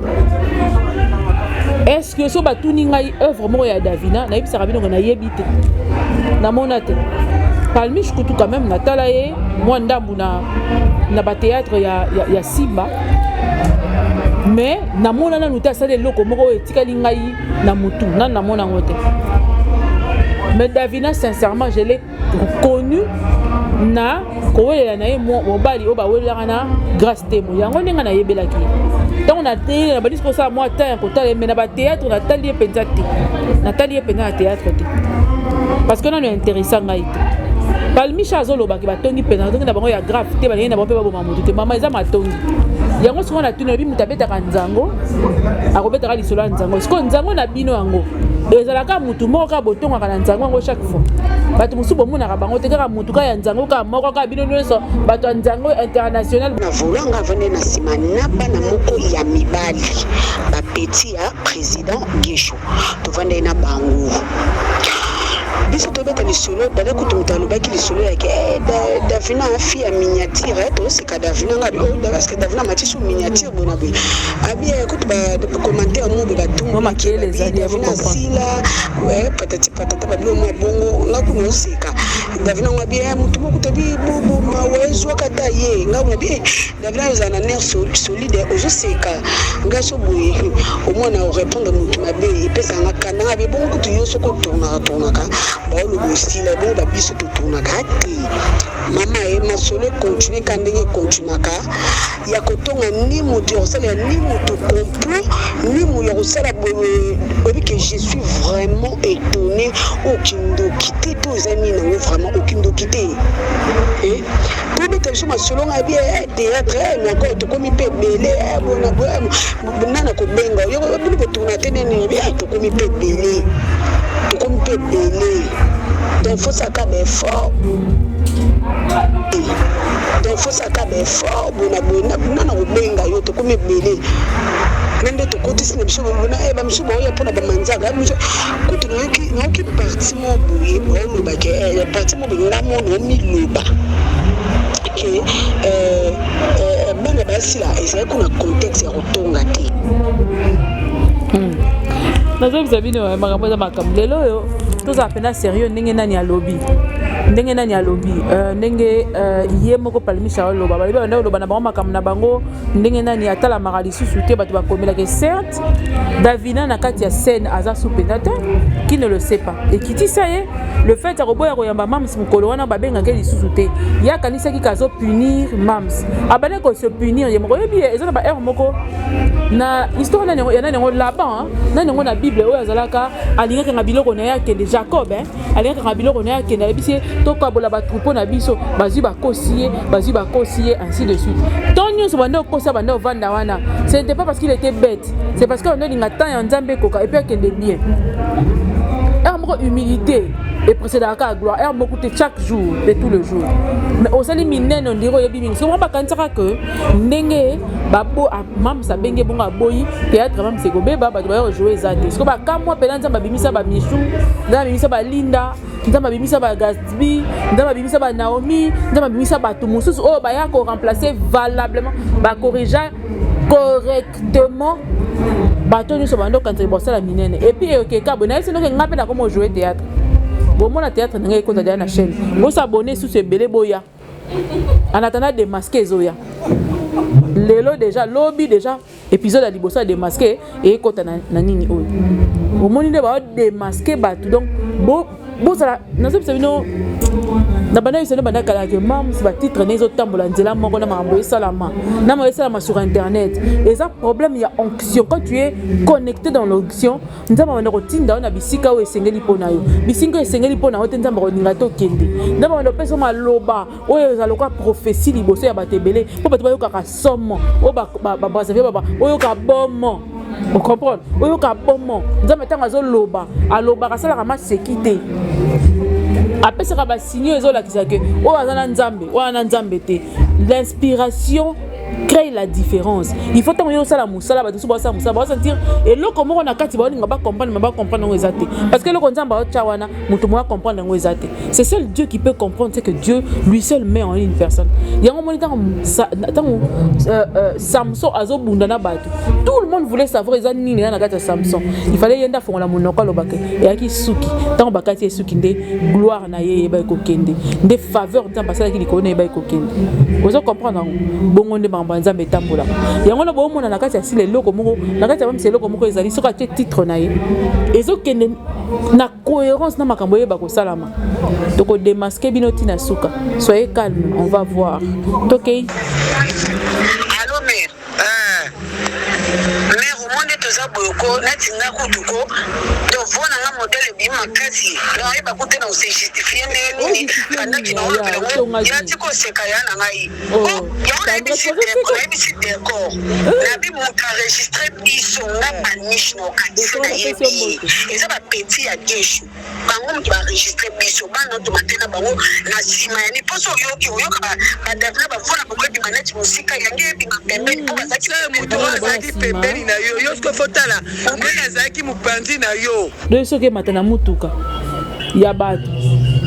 est-ce que so batuni ngai œuvre moko ya Davina na yebisa rabino na yebite na monate Palmi Shkutu quand même natala ye moi ndambu na ba théâtre ya Simba mais na mona na nuta sale loko moko etikali ngai na mutu na mona ngote mais Davina sincèrement je l'ai connu na kowelela na ye mobali o ba welela na grâce temo yango ninga na yebelaki donc na télé na badis ko ça moi temps ko tala mais na ba théâtre na tali penza te na tali penza na théâtre te parce que non est intéressant ngai Palmi Shazolo baki batongi pena donc na bango ya grave te bana na bope babo mamutu te mama eza matongi yango siko na tuna bi mutabeta kanzango akobeta ka lisolo nzango siko nzango na bino yango ezala ka mutu moko ka botonga kana nzango yango chaque fois bato musubo muna ka bango te ka mutu ka ya nzango ka moko ka bino nyonso bato nzango international na volanga vene na sima na bana moko ya mibali ba petit ya président Guécho to vende na bango biso to beta lisolo dale kutumta lobaki lisolo yake Davina fille ya miniature to c'est ka Davina ngabi parce que Davina matisu miniature bona bi abi écoute ba commentaire mo ba tout mo makele les amis Davina sila ouais patati patata ba lo mo bongo la kuno seka Davina ngabi mutu mo kutabi bo ma wezo kata ye ngabi Davina uzana nerf solide ozo seka ngaso boye au moins na répondre mutu mabe epesa ngakana ngabi bongo kutu yo soko tourna ka baolo bosila bo ba biso totuna kati mama e masolo continue kandenge continuaka ya kotonga ni moto ya kosala ni moto complot ni moto ya kosala bobi que je suis vraiment étonné okindo kité to zami na vraiment okindo kité pour beta biso masolo nga bien théâtre mais encore to komi pe belé bona na ko benga yo bino botuna tenene bien to komi pe belé to komi pe belé donc faut ça quand même fort donc faut ça quand même fort bona na ko benga yo to komi belé nende to koti sine biso bona ba biso ba ya pona ba manzaga biso kuti noki parti mo buye bo ba ke parti mo binga mo no mi loba ke bana basila esa kuna contexte ya kotonga te nazo bizabino makambo za makambo lelo yo toza pena sérieux ndenge nani ya lobby ndenge nani alobi ndenge ye moko palmisha loba baliba banda loba na bango makambo na bango ndenge nani atala lisusu te bato bakomela que certes Davina na kati ya scène aza sous-pédateur qui ne le sait pas et qui dit ça y est le fait akoboya koyamba mams mukolo wana babenga ke lisusu te ya kanisa ki kazo punir mams abane ko se punir ye moko yebi ezana ba erreur moko na histoire na ya na ngo Laban na ngo na Bible oyo azalaka alingaka na biloko na yake de Jacob alingaka na biloko na yake na bisi to kabola ba troupeau na biso bazu ba kosier ainsi de suite tonyo so bande kosa bande vanda wana ce n'était pas parce qu'il était bête c'est parce qu'on a dinga temps ya nzambe koka et puis que de bien humilité et précédant à gloire et beaucoup de chaque jour de tout le jour mais au sali minen on dirait yebi so ba kansaka que ndenge babo mam sa benge bonga boyi théâtre mam se kobeba ba doit jouer zate so ba kamwa pelanza ba bimisa ba mishu nda bimisa ba linda nda ba bimisa ba Gatsby nda ba bimisa ba Naomi nda ba bimisa ba tumususu oh ba ya ko remplacer valablement ba corriger correctement bato nyonso bando quand bosala minene et puis ok kabo na yeso ndoke ngapela comme jouer théâtre bon mon théâtre nga ekota dia na chaîne bo s'abonner sous ce belé boya en attendant de masquer zoya lelo déjà lobby déjà épisode à libosa de masquer et ekota na nini oyo au moni de ba de masquer bato donc bo ça nazo bino na bana yisene bana kala ke mam si ba titre nezo tambola nzela moko na mambo salama na mo salama sur internet et ça problème il y a onction quand tu es connecté dans l'onction nzamba bana ko tinda na bisika o esengeli pona yo bisinga esengeli pona o nzamba ko ninga to kende nzamba bana peso maloba o ezaloka prophétie liboso ya batebele po bato ba yoka somo o ba brazzaville baba o yoka bomo on comprend o yoka bomo nzamba tanga zo loba aloba kasala kama sécurité après ça va signer les autres qui que oh ana nzambe te l'inspiration crée la différence il faut tant yo sala musala ba tusu ba sa musala ba sentir et le comment on a kati ba on va comprendre ngo ezate parce que le nzamba o chawana mutu mo comprendre ngo ezate c'est seul Dieu qui peut comprendre c'est que Dieu lui seul met en une personne yango moni tant Samson azobunda na bato tout le monde voulait savoir ezani nini na kati Samson il fallait yenda fongola monoko lobake et aki suki tant bakati suki nde gloire na ye ba ko kende nde faveur nzamba sala ki likone ba ko kende ozo comprendre bongo nde nzambe tambola yango na bo mona na kati ya sile loko moko na kati ya même sile loko moko ezali soka te titre na ye ezokende na cohérence na makambo yeba ko salama toko démasquer binoti na suka soyez calme on va voir OK allô mère mère au monde toza boyoko nati nakutuko to vona nga modèle bi makasi na yeba ko te na se justifier nini pendant que na ya tiko seka yana ngai ya bisi d'accord na bi mo enregistrer biso na paniche no kanisa na yebi eza ba petit ya geshu bango mo ba enregistrer biso bana to matena bango na sima ya ni poso yoki oyoka ba davna ba vona ko bi maneti musika yange bi mapembe po bazaki moto bazaki pembeni na yo yosko fotala ngena zaki mupanzi na yo de soke matana mutuka ya bato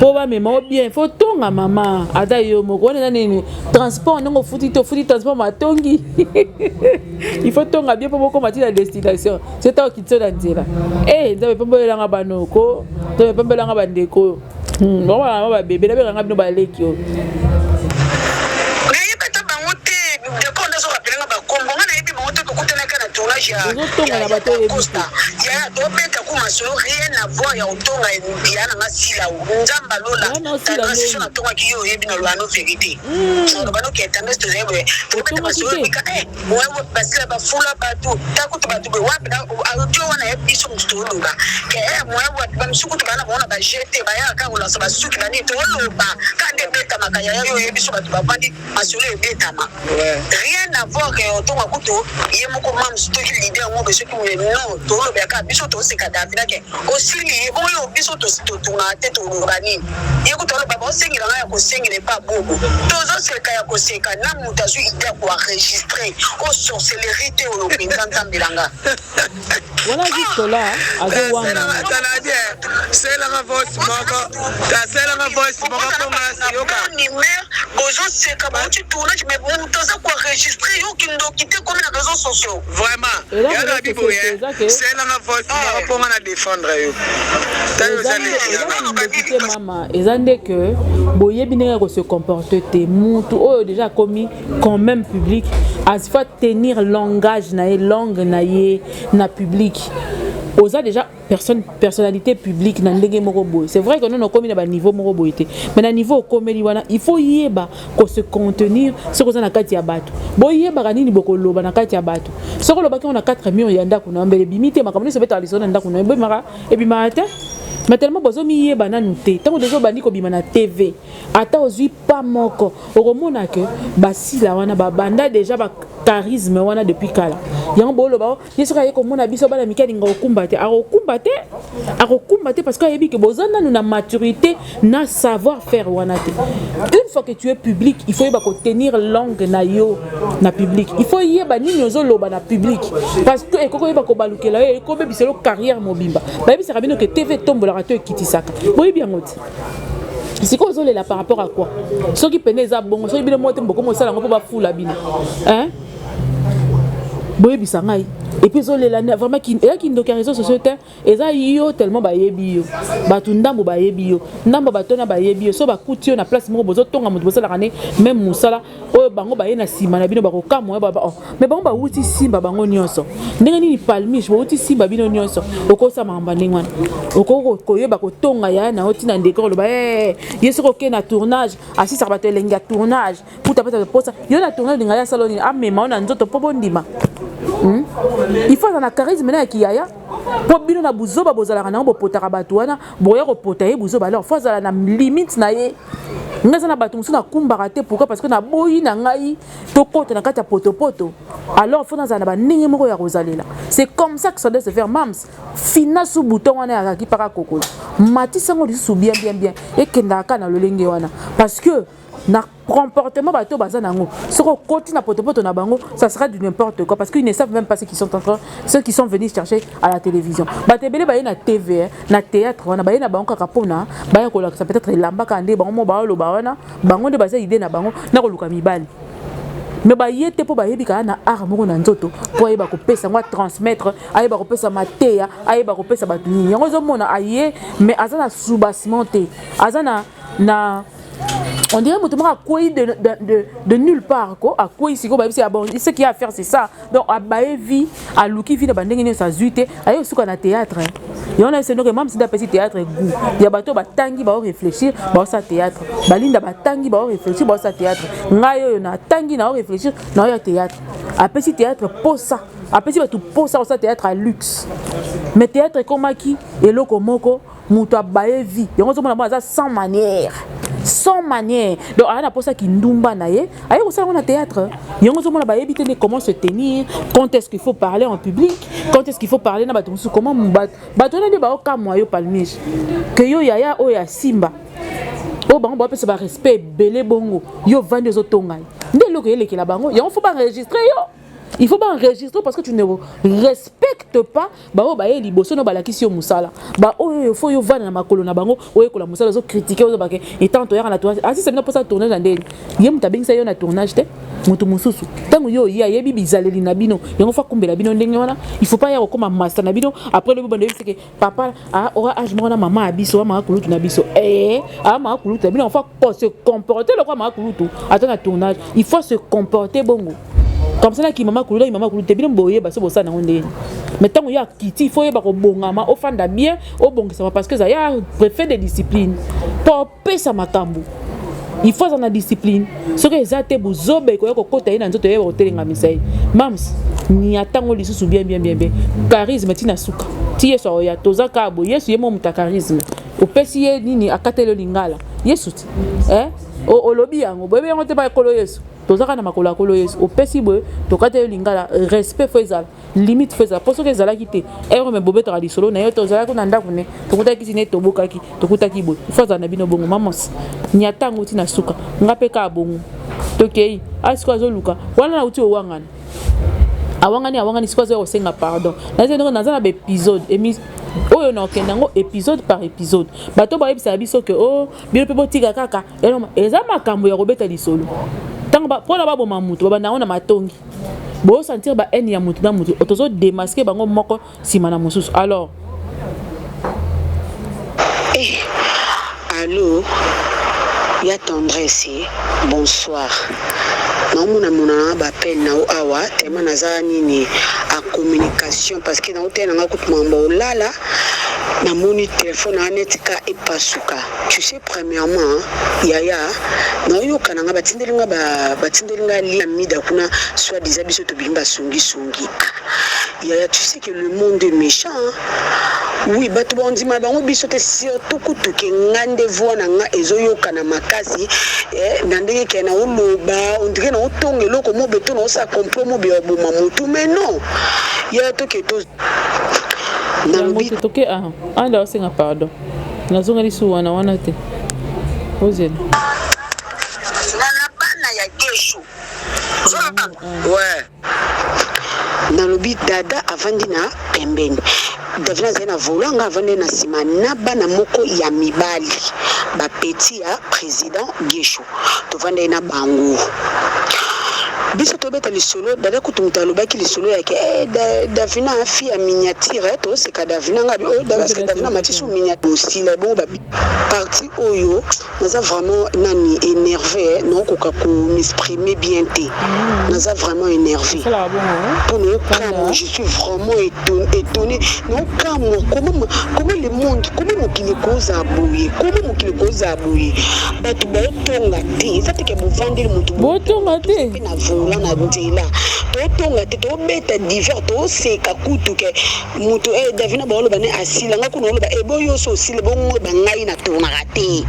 po ba mema bien faut tonga mama ata yo moko wana nini transport ndongo futi transport matongi il faut tonga bien po moko mati la destination c'est ta kitso na nzela nzabe pembo elanga banoko nzabe pembo elanga bandeko mama ba bébé na benga bino ba leki yo ya tobeta kuma solo rien à voir ya otonga ya na masila nzamba lola transition na tonga ki yo yebi na lwano vérité so bano ke tanga sto zebe tobeta masolo bika wewe basila ba fula batu takutu batu be wapi na audio wana yebi so mstolo ba ke wewe ba msuku tubana bona ba jete ba ya ka ula so ba suki bani to loba kande beta makaya yo yebi so batu ba bandi masolo beta ma rien à voir ke otonga kuto ye moko mam stoki leader mo be soki mo non to lo be ka biso to se ka davina ke osili bo yo biso to tuna te to ngani ye ko to lo ba bo sengila nga ya ko sengile pa bobo to zo se ka ya ko seka na mutazu ide ko enregistrer o sorcellerie o lo pinta tambelanga voilà juste là azo wanga c'est la voice moko ta c'est la voice moko ko ngasi yoka ni mer bozo se ka ba tu tourner mais bon to za ko enregistrer yo kindo kite comme na réseaux sociaux vraiment ya la bibo c'est la ponga na défendre yo. Maman, ezande que boyebi ndenge ko se comporter te mutu oyo déjà commis quand même public, asifa tenir langage na ye langue na ye na public. Oza déjà personnalité publique na ndenge moko boy. C'est vrai que nous commis na ba niveau moko boy te. Mais na niveau komeli wana, il faut yeba ko se contenir ce que ça na kati ya bato. Boyeba kanini boko loba na kati ya bato. Ce que loba ki on a 4 murs ya ndako na mbele bimite makamoni se beta lisona ndako na boy mara et puis marata. Mais tellement besoin miye bananu te. Tant que bandi ko bima na TV. Ata ozui pas moko. Oromona que basila wana ba banda déjà ba charisme wana depuis kala. Yango bolo ba yeso ka yeko mona biso bana mikali ngo kumbate. Akumbate parce que yebi que bozana nous na maturité na savoir faire wana te. Une fois que tu es public, il faut yeba ko tenir langue na yo na public. Il faut yeba nini ozo loba na public parce que ekoko yeba ko balukela yo ko be biselo carrière mobimba. Ba yebi sabino que TV tombola rato kitisaka. Boyi bien ngoti. C'est quoi là par rapport à quoi? Ceux qui penaient ça bon, ceux qui bien moi beaucoup moi ça là on peut pas fou la bine. Hein? Boye bisangai. Et puis zo là vraiment qui et qui donc réseaux sociaux et ça yo tellement ba yebi yo. Ba tundambo ba yebi yo. Ndamba batona ba yebi yo. So ba kutio na place moko bozo tonga moto bozo la kané même musala oyo bango ba ye na sima na bino ba ko kamwa ba oh. Mais bango ba wuti simba bango nyonso. Ndenge nini palmiche ba wuti simba bino nyonso. Okosa mamba ndengwana. Okoko koyeba ko tonga ya na oti na décor lo ba yeso ko ke na tournage asisa ba telenga tournage pour ta posa yo na tournage ngaya saloni amema na nzoto pobo ndima. Il faut dans charisme na kiyaya po bino na buzoba bozala na bo potaka bato wana boya ko potaye buzoba alors faut za na limite na ye ngaza na bato musuna kumbaka te pourquoi parce que na boyi na ngai to kota na kata poto alors faut na ba ningi moko ya rozalela c'est comme ça que ça doit se faire mams fina sous bouton wana ya ki para kokolo matisa ngo sous bien et kenda ka na lolenge wana parce que na comportement bateau bazanango soko koti na poto na bango ça sera du n'importe quoi parce qu'ils ne savent même pas ceux qui sont venus chercher à la télévision batebele ba na TV na théâtre wana ba na bango kaka pona ba ko la ça peut-être lamba kande bango mo ba lo ba wana bango de baza idée na bango na ko luka mibali mais ba yete po ba yebi ka na art moko na nzoto po yeba ko pesa ngwa transmettre ayeba ko pesa mateya ayeba ko pesa batu ni yango zo mona aye mais azana soubassement te azana na on dirait que de nulle part quoi à quoi ici quoi c'est bon ce qu'il y a à faire c'est ça donc à baevi à luki vie de bandenge ça zuite ayo aussi qu'on a théâtre et on a c'est donc même si d'après théâtre goût il y a bateau batangi ba réfléchir ba ça théâtre balinda batangi ba réfléchir ba ça théâtre ngayo na tangi na réfléchir na ya théâtre après si théâtre pour ça après si ba tout pour ça théâtre à luxe mais théâtre comme qui et loko moko muto baevi et on se mona ça sans manière donc on a pour ça qui ndumba na ye ayo ça on a théâtre yongo zomo na ba yebite comment se tenir quand est-ce qu'il faut parler en public quand est-ce qu'il faut parler na bato comment bato na de ba okamwa yo palmiche que yo yaya o ya simba o bango ba pesa ba respect belé bongo yo vande zo tonga ndelo ke yeleke la bango yo faut pas enregistrer yo. Il faut pas enregistrer parce que tu ne respectes pas ba o ba ye liboso no balakisi yo musala ba o faut yo vana na makolo na bango o ekola musala zo critiquer o ba ke etant to ya na tournage asi c'est pour ça tournage na ndeni ye mutabengisa yo na tournage te mutu mususu tango yo ya yebi bizaleli na bino yango fa kumbela bino ndenge wana il faut pas ya ko master na bino après le bande c'est que papa a ora âge mona maman abiso wa mama kulutu na biso mama kulutu na bino on faut se comporter le quoi mama kulutu attends na tournage il faut se comporter bongo. Comme ça qui maman kuluta te bien boye ba so bosa na ndeni mais tant ya kiti faut yeba ko bongama o fanda bien o bongisa parce que ça ya préfet de discipline pour pesa makambo il faut en discipline ce que ezate buzobe ko yako kota ina nzoto yeba hotelinga misai mams ni atango lisusu bien charisme tina suka tie so ya tozaka bo yesu yemo muta charisme o pesi ye nini akatelo lingala yesu o lobi yango boye yango te ba kolo yesu tozaka na makolo akolo yesu opesi boye tokate lingala respect faisal limite faisal pour ce que zala kité ero me bobeta ali solo na yo tozala ko na ndako ne tokutaki sine tobokaki tokutaki boye faza na bino bongo mamos nyatango tina suka ngapeka bongo tokei asko azoluka wana na uti owangana awangani siko zo senga pardon na za na épisode émis oyo na okendango épisode par épisode bato ba yebisa biso que bino pe botika kaka eza makambo ya robeta lisolo tango ba pona ba boma mutu ba na ona matongi Bo sentir ba haine ya mutu na mutu otozo démasquer bango moko simana mususu. Alors allô, ya tendresse, bonsoir. Naomona mona ba appel na awa tema naza nini a communication parce que na hôtel nga kutumamba olala na moni téléphone anetika epasuka. Tu sais premièrement yaya na yoka nga batindelinga li mida kuna soit des habits to bimba sungi. Yaya, tu sais que le monde est méchant. Oui, bato bondima bango biso te surtout kutuke ngande voana nga ezoyoka na makasi ndenge ke na oloba on dirait na otonge loko mo beto na osa comprendre mo bia boma mutu mais non ya to ke to na lobi to ke anda osenga pardon nazonga lisu wana te ozela na bana ya gesho ouais na lobi dada avandi na pembeni Davina zena volanga avandi na sima na bana moko ya mibali ba petit ya président Gesho to vanda na bango biso to beta lisolo dada kutumta lobaki lisolo yake Davina a fille ya miniature to c'est ka Davina nga dada c'est Davina matisu miniature aussi la bon ba parti oyo naza vraiment nani énervé non ko m'exprimer bien té naza vraiment énervé pour nous quand je suis vraiment étonné non comment le monde comment mokili koza boye batu ba tonga té ça te ke bo vendre mutu bo tonga té na na ndila totonga te to beta divers to seka kutu ke mutu Davina ba oloba ne asila nga kuno oloba boyo so sile bongo bangai na tona raté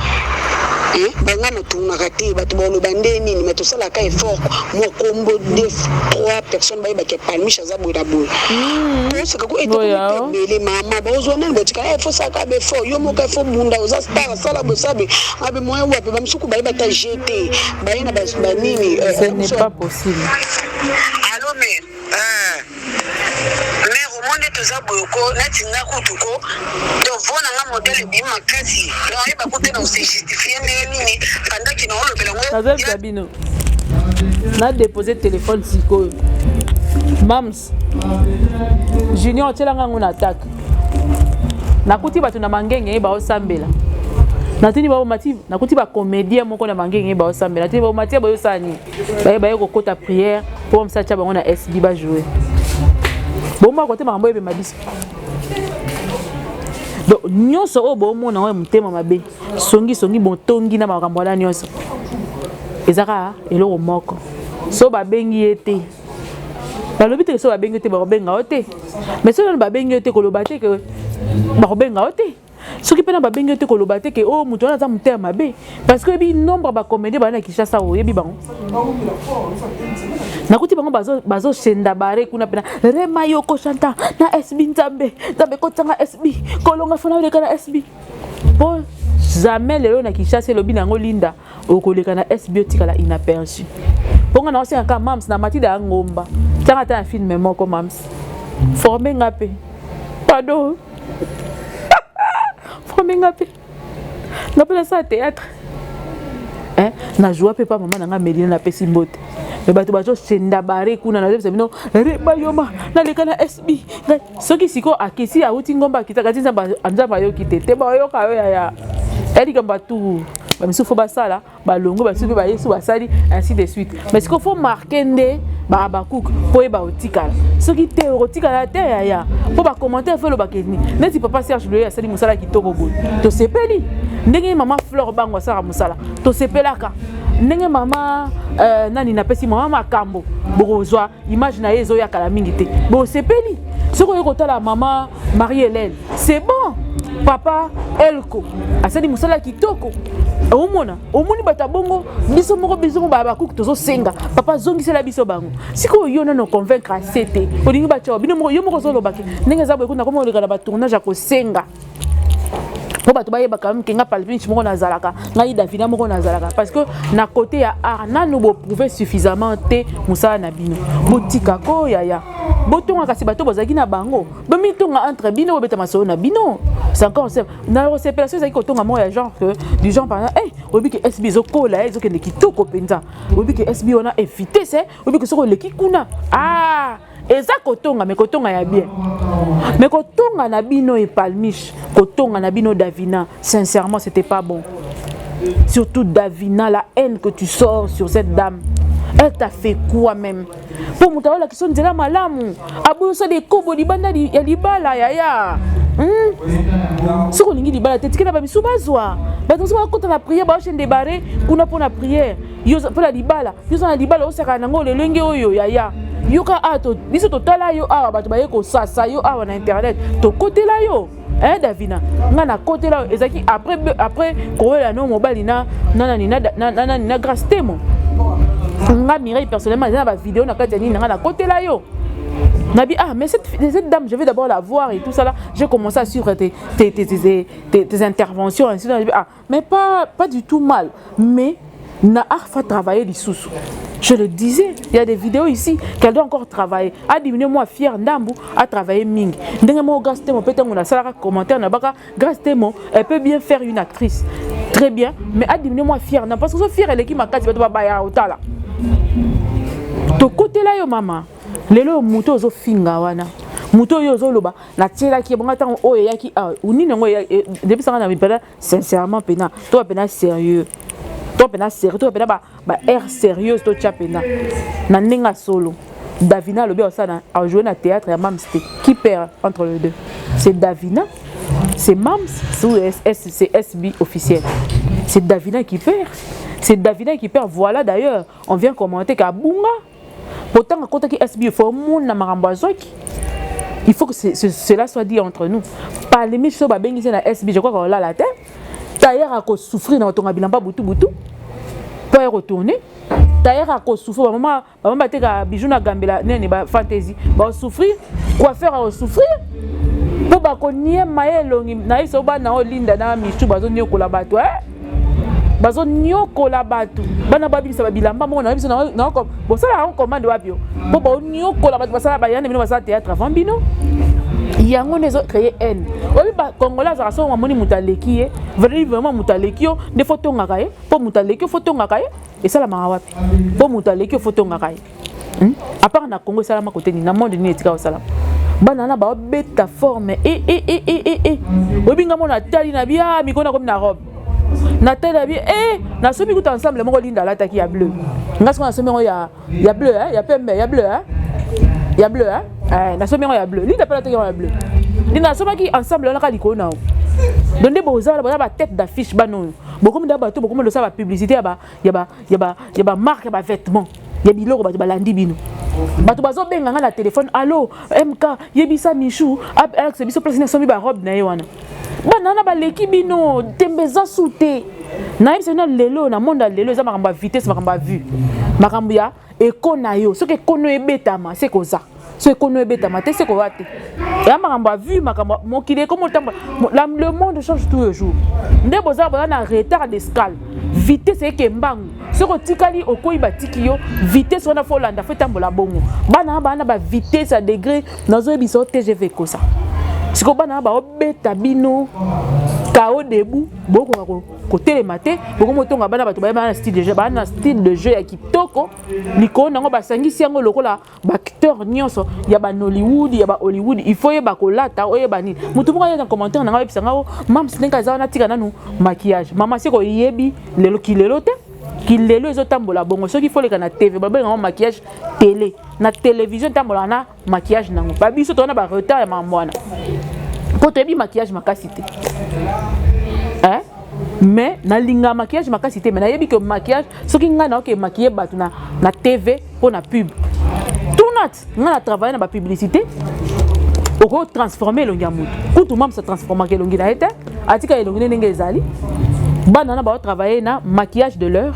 banga na tona raté batu ba oloba ndeni ni meto sala ka effort mo kombo 2-3 personnes ba ke palmisha za boda boy to seka ko eto mele mama ba ozona ngo tika faut ça ka be fort yo mo ka fo bunda oza star sala bo sabe abe moyo wapi ba msuku ba ta jeter ba ina ba nini ce n'est pas possible. Allô mais au monde tout ça beaucoup na tinga kutuko to vona nga modèle bi makasi no iba kote na se justifier nini pendant que na olobela ngo Nazel Sabino na déposé téléphone siko Mams Junior tela nguna attaque nakuti batu na mangenge ba osambela natini ba mati nakuti ba comédien moko na mangenge ba osambela natini ba mati ba yosani ba ko kota prière pour msacha bango na SB ba jouer bomba kote mambo ebe mabisi donc nyonso o bo mona wa mutema mabe songi bontongi na makambo ala nyonso ezaka eloko moko so ba bengi ete balobi te so ba bengi ete ba benga ote mais so ba bengi ete ko loba te ke ba benga ote soki pena ba bengi ete ko loba te ke o mutu na za mutema mabe parce que bi nombre ba comédie ba na Kinshasa o yebi bango nakuti bango bazo senda bare kuna pena rema yoko chanta na SB nzambe ko tanga SB kolonga fona leka na SB po jamais lelo na Kinshasa lobi nango linda okoleka na SB otikala inaperçu ponga na osenga ka Mams na matida ngomba tanga ta film moko Mams formé ngape pardon formé ngape ngapela sa théâtre na joie pe pa maman na nga Medina na pesi mbote mais bato bazo senda bare kuna na zebisa bino reba yoma na leka na SB soki siko akisi auti ngomba kitaka tinza anzamba yo kitete ba yo ka yo ya eli gamba tu ba misufu basala ba longo ba subi ba yesu basali ainsi de suite mais siko faut marquer nde ba bakouk po e ba otikala soki te otikala te ya po ba commentaire fait le bakeni neti papa Serge Loye asali musala kitoko boy to sepeli ndenge mama Fleur bango sara musala to sepelaka ndenge mama nani na pesi mama makambo bozwa image na yezo ya kala mingi te bo sepeli soko yokotala mama Marie-Hélène c'est bon papa Elko asali musala kitoko omoni bata bongo biso moko biso ba bakuku tozo senga papa zongisela biso bango siko yo no convaincre c'était olingi bacha bino moko yo moko zo lobaki ndenge za boye kuna komo lekala ba tournage ko senga pour bato baye ba quand même kenga Palmiche moko nazalaka ngai Davina moko nazalaka parce que na côté ya arna nous bo prouver suffisamment te musala na bino botika ko yaya botonga kasi bato bozaki na bango bomitonga entre bino beta masolo na bino c'est encore na séparation ezaki kotonga mo ya genre que du genre par exemple obi ke SB zo kola zo kende kitoko penza obi ke SB on a évité c'est obi ke soko leki kuna eza kotonga mais kotonga ya bien mais kotonga na bino et Palmiche kotonga na bino Davina sincèrement c'était pas bon, surtout Davina, la haine que tu sors sur cette dame, elle t'a fait quoi même pour moutaola la question de la malamu abou so de kobo di banda ya libala yaya si on dit libala tete na ba misubazwa ba to so ko na prière ba chaîne débarrer kuna pour la prière yo pour la libala yo so na libala o saka na ngole lenge oyo yaya yoka ato biso totala yo awa bato baye ko sasa yo awa na internet to côté la yo Davina nga na côté la ezaki après ko la no mobile na grâce temo nga Mireille personnellement na ba vidéo na kati nga na côté la yo nabi mais cette dame je vais d'abord la voir et tout ça là j'ai commencé à suivre tes interventions ainsi mais pas du tout mal mais na arfa travailler les sous. Je le disais, il y a des vidéos ici qu'elle doit encore travailler. A diminuer moi fier Ndambu à travailler Ming. Ndengemo grâce temo peut-être on a ça commentaire na baka grâce temo elle peut bien faire une actrice. Très bien, mais a diminuer moi fier Ndambu parce que so fier elle qui m'a cassé ba baya otala. To côté là yo mama. Lelo muto zo finga wana. Muto yo zo loba na tiela ki bonga tan o yaki uni ngo depuis ça na mi pena sincèrement pena. Toi pena sérieux. Toi pena sérieux, toi pena ba air sérieux to chapena. Na ninga solo. Davina le bien a joué na théâtre et Mams qui perd entre les deux. C'est Davina, c'est Mams, c'est SB officiel. C'est Davina qui perd. C'est Davina qui perd. Voilà d'ailleurs, on vient commenter qu'à Bunga. Pourtant quand qui SB faut monde na marambazoki. Il faut que cela soit dit entre nous. Par les miches ba bengi na SB, je crois qu'on l'a la tête. D'ailleurs, à cause souffrir dans ton habillement boutou pour y retourner. D'ailleurs, à cause souffrir, maman a bijou na gambela nene ba fantaisie, ba souffrir, quoi faire à souffrir. Pour ba konnie maelongi na iso ba na olinda na michu bazo nyoko la bato bazo nyoko la bato. Bana babi sa bilamba mo na biso na ko bo sala on commande wapio. Pour ba nyoko la bato basala ba yana bino basala théâtre avant bino. Yango nezo créer haine. Obi ba Congolais za so moni mutaleki vraiment mutaleki yo de photo ngakaye po mutaleki photo ngakaye et ça la marawapi po mutaleki photo ngakaye à part na Congo ça la côté ni na monde ni etika osala banana ba beta forme obi ngamo na tali na bia mikona comme na robe na tali na bia na sobi kuta ensemble moko linda la taki ya bleu ngaso na sobi ya bleu ya pembe ya bleu ya bleu na sobi ya bleu linda pa la taki ya bleu linda sobi ki ensemble la ka likona donde boza ba tête d'affiche bano beaucoup de bateau beaucoup de ça va publicité y a marque ba vêtements ya biloko ba landi bino bato bazo benga na téléphone allo MK yebisa Michou Alex biso place na somi ba robe na yewana banana ba leki bino tembeza souté na yebisa na lelo na monde lelo eza makamba vitesse makamba vue makamba ya ekona yo soki ekono ebetama c'est koza so ekono ebetama te c'est ko wate ya makamba vue makamba mokile comme le monde change tous les jours ndebo za ba na retard d'escale vitesse ekembangu soko tikali okoyi batiki yo vitesse wana fo landa fe tambola bongo bana ba vitesse à degré nazo biso TGV kosa siko bana ba obeta bino kao debout boko ko télématé boko motonga bana bato ba na style de jeu bana style de jeu ya kitoko liko nango basangisi yango lokola ba acteur nyonso ya ba Hollywood ya ba Hollywood il faut yeba ko lata oyeba nini mutu moko ya commentaire nanga ebisa ngao mam sinenga za na tika nanu maquillage mama siko yebi lelo kilelo te kilelo ezotambola bongo soki faut leka na TV babenga maquillage télé na télévision tambola na maquillage nango ba biso tona ba retard ya mamwana po toyebi maquillage makasi te mais na linga maquillage makasi te mais na yebi que maquillage soki nga na ok maquiller batu na TV pour na pub tout nat nga na travailler na ba publicité oko transformer longi amutu kutu mam se transformer ke longi na ete atika elongi ndenge ezali bana na ba travailler na maquillage de l'heure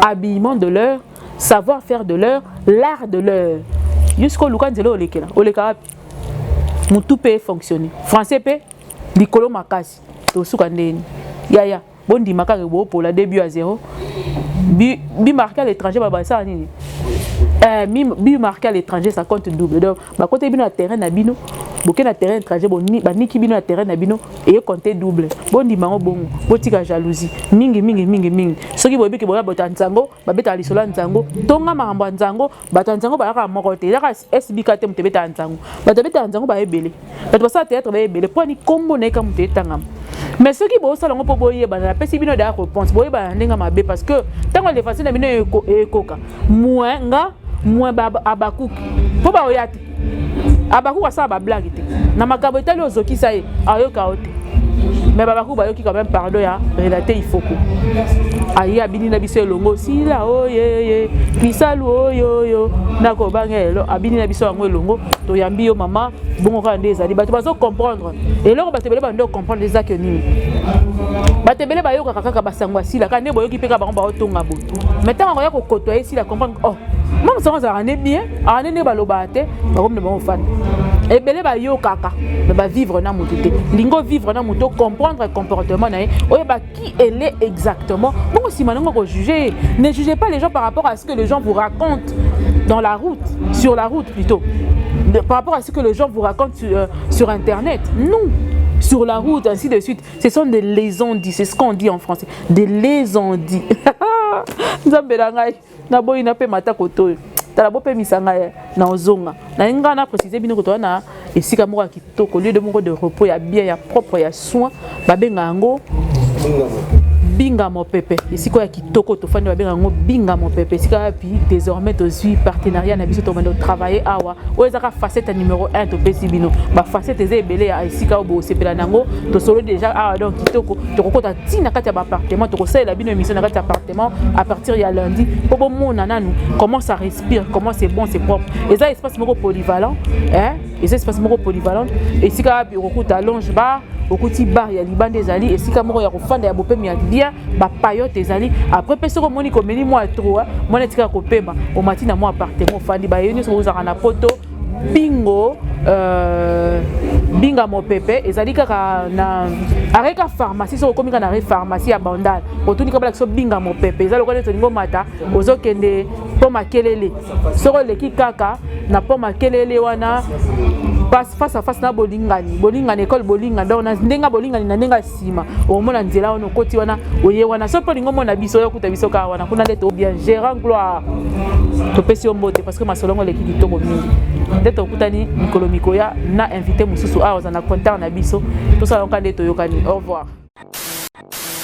habillement de l'heure savoir faire de l'heure l'art de l'heure jusqu'au lukanzelo olekela oleka mutu peut fonctionner français peut likolo makasi tosuka ndeni yaya bondima kaka bopola début à 0 bi marqué à l'étranger ça nini bi marqué à l'étranger ça compte double donc ba côté bino na terrain na bino boké na terrain étranger baniki bino na terrain na bino et compter double bondima ngo bongo botika jalousie mingi soki boyebi ke boya botanzango babeta lisola nzango tonga makambo nzango batanzango bayaka moko te yaka SBK te mutebeta nzango batabeta nzango ba ebele bato basa théâtre ba ebele po ni kombo na ka muteta mais ceux qui bossent salon pour boyer la pesi bino da réponse boyer ba ndenga mabe parce que tant les facile na bino ekoka moins abakuki po ba oyati abakuka sa ba blague te na makabo etali ozoki sa ye ayoka ote mais babaku bayoki quand même pardon ya relater il faut ko ayi abini na biso elongo sila oye pisalu oyo nako bangelo abini na biso yango elongo to yambi yo mama bongo ka ndeza bato bazo comprendre et loko bato bele bando comprendre les actes nini bato bele bayoka kaka basangwa sila ka ne boyoki peka bango ba otonga bo mais tant ya ko kotoyer sila comprendre oh même ça ça rend bien ne baloba te ba comme ne bon fan et bele bayoka kaka ba vivre na motuté lingo vivre na moto comprendre le comportement na oyeba qui elle est exactement bon si maintenant on juger ne jugez pas les gens par rapport à ce que les gens vous racontent dans la route sur la route plutôt par rapport à ce que les gens vous racontent sur internet non sur la route ainsi de suite ce sont des lésondis c'est ce qu'on dit en français des lésondis nzambelangai na boyi na pe mata koto tala bo pe misanga na ozonga na nga na préciser bino koto na esika moko kitoko lieu de moko de repos ya bien ya propre ya soin babenga ngo binga mon pépé ici quoi kitoko to fandi babenga ngo binga mon pépé sika puis désormais to suis partenariat na biso to mando travailler awa oyezaka facette numéro 1 to pesi bino ba facette ezebele ya isika obo sepela nango to solo déjà awa donc kitoko to kokota tina kati ya ba appartement to kosala bino émission na kati ya appartement à partir ya lundi po bo mona nanu comment ça respire comment c'est bon c'est propre et ça espace moko polyvalent et ça espace moko polyvalent et sika puis kokota longe bar okuti bar ya libande ezali esika moko ya kofanda ya bopemi ya bien ba payote ezali après pe soko moni komeli moi trop mona tika kopema o matina mo appartement fandi ba yeni so uzaka na poto bingo binga mo pepe ezali kaka na areka pharmacie so komika na pharmacie ya bandal otuni ka bala so binga mo pepe ezali ko neto ngo mata ozokende po makelele soko leki kaka na po makelele wana face à face na bolingani école bolinga donc na ndenga bolingani na ndenga sima au mona nzela ono koti wana oye wana so polingo mona biso yo kuta biso ka wana kuna leto bien gérant gloire to pesi ombote parce que masolongo leki kitoko mingi ndeto kutani mikolo mikoya na invité mususu a ozana contact na biso to sala nkande to yokani au revoir.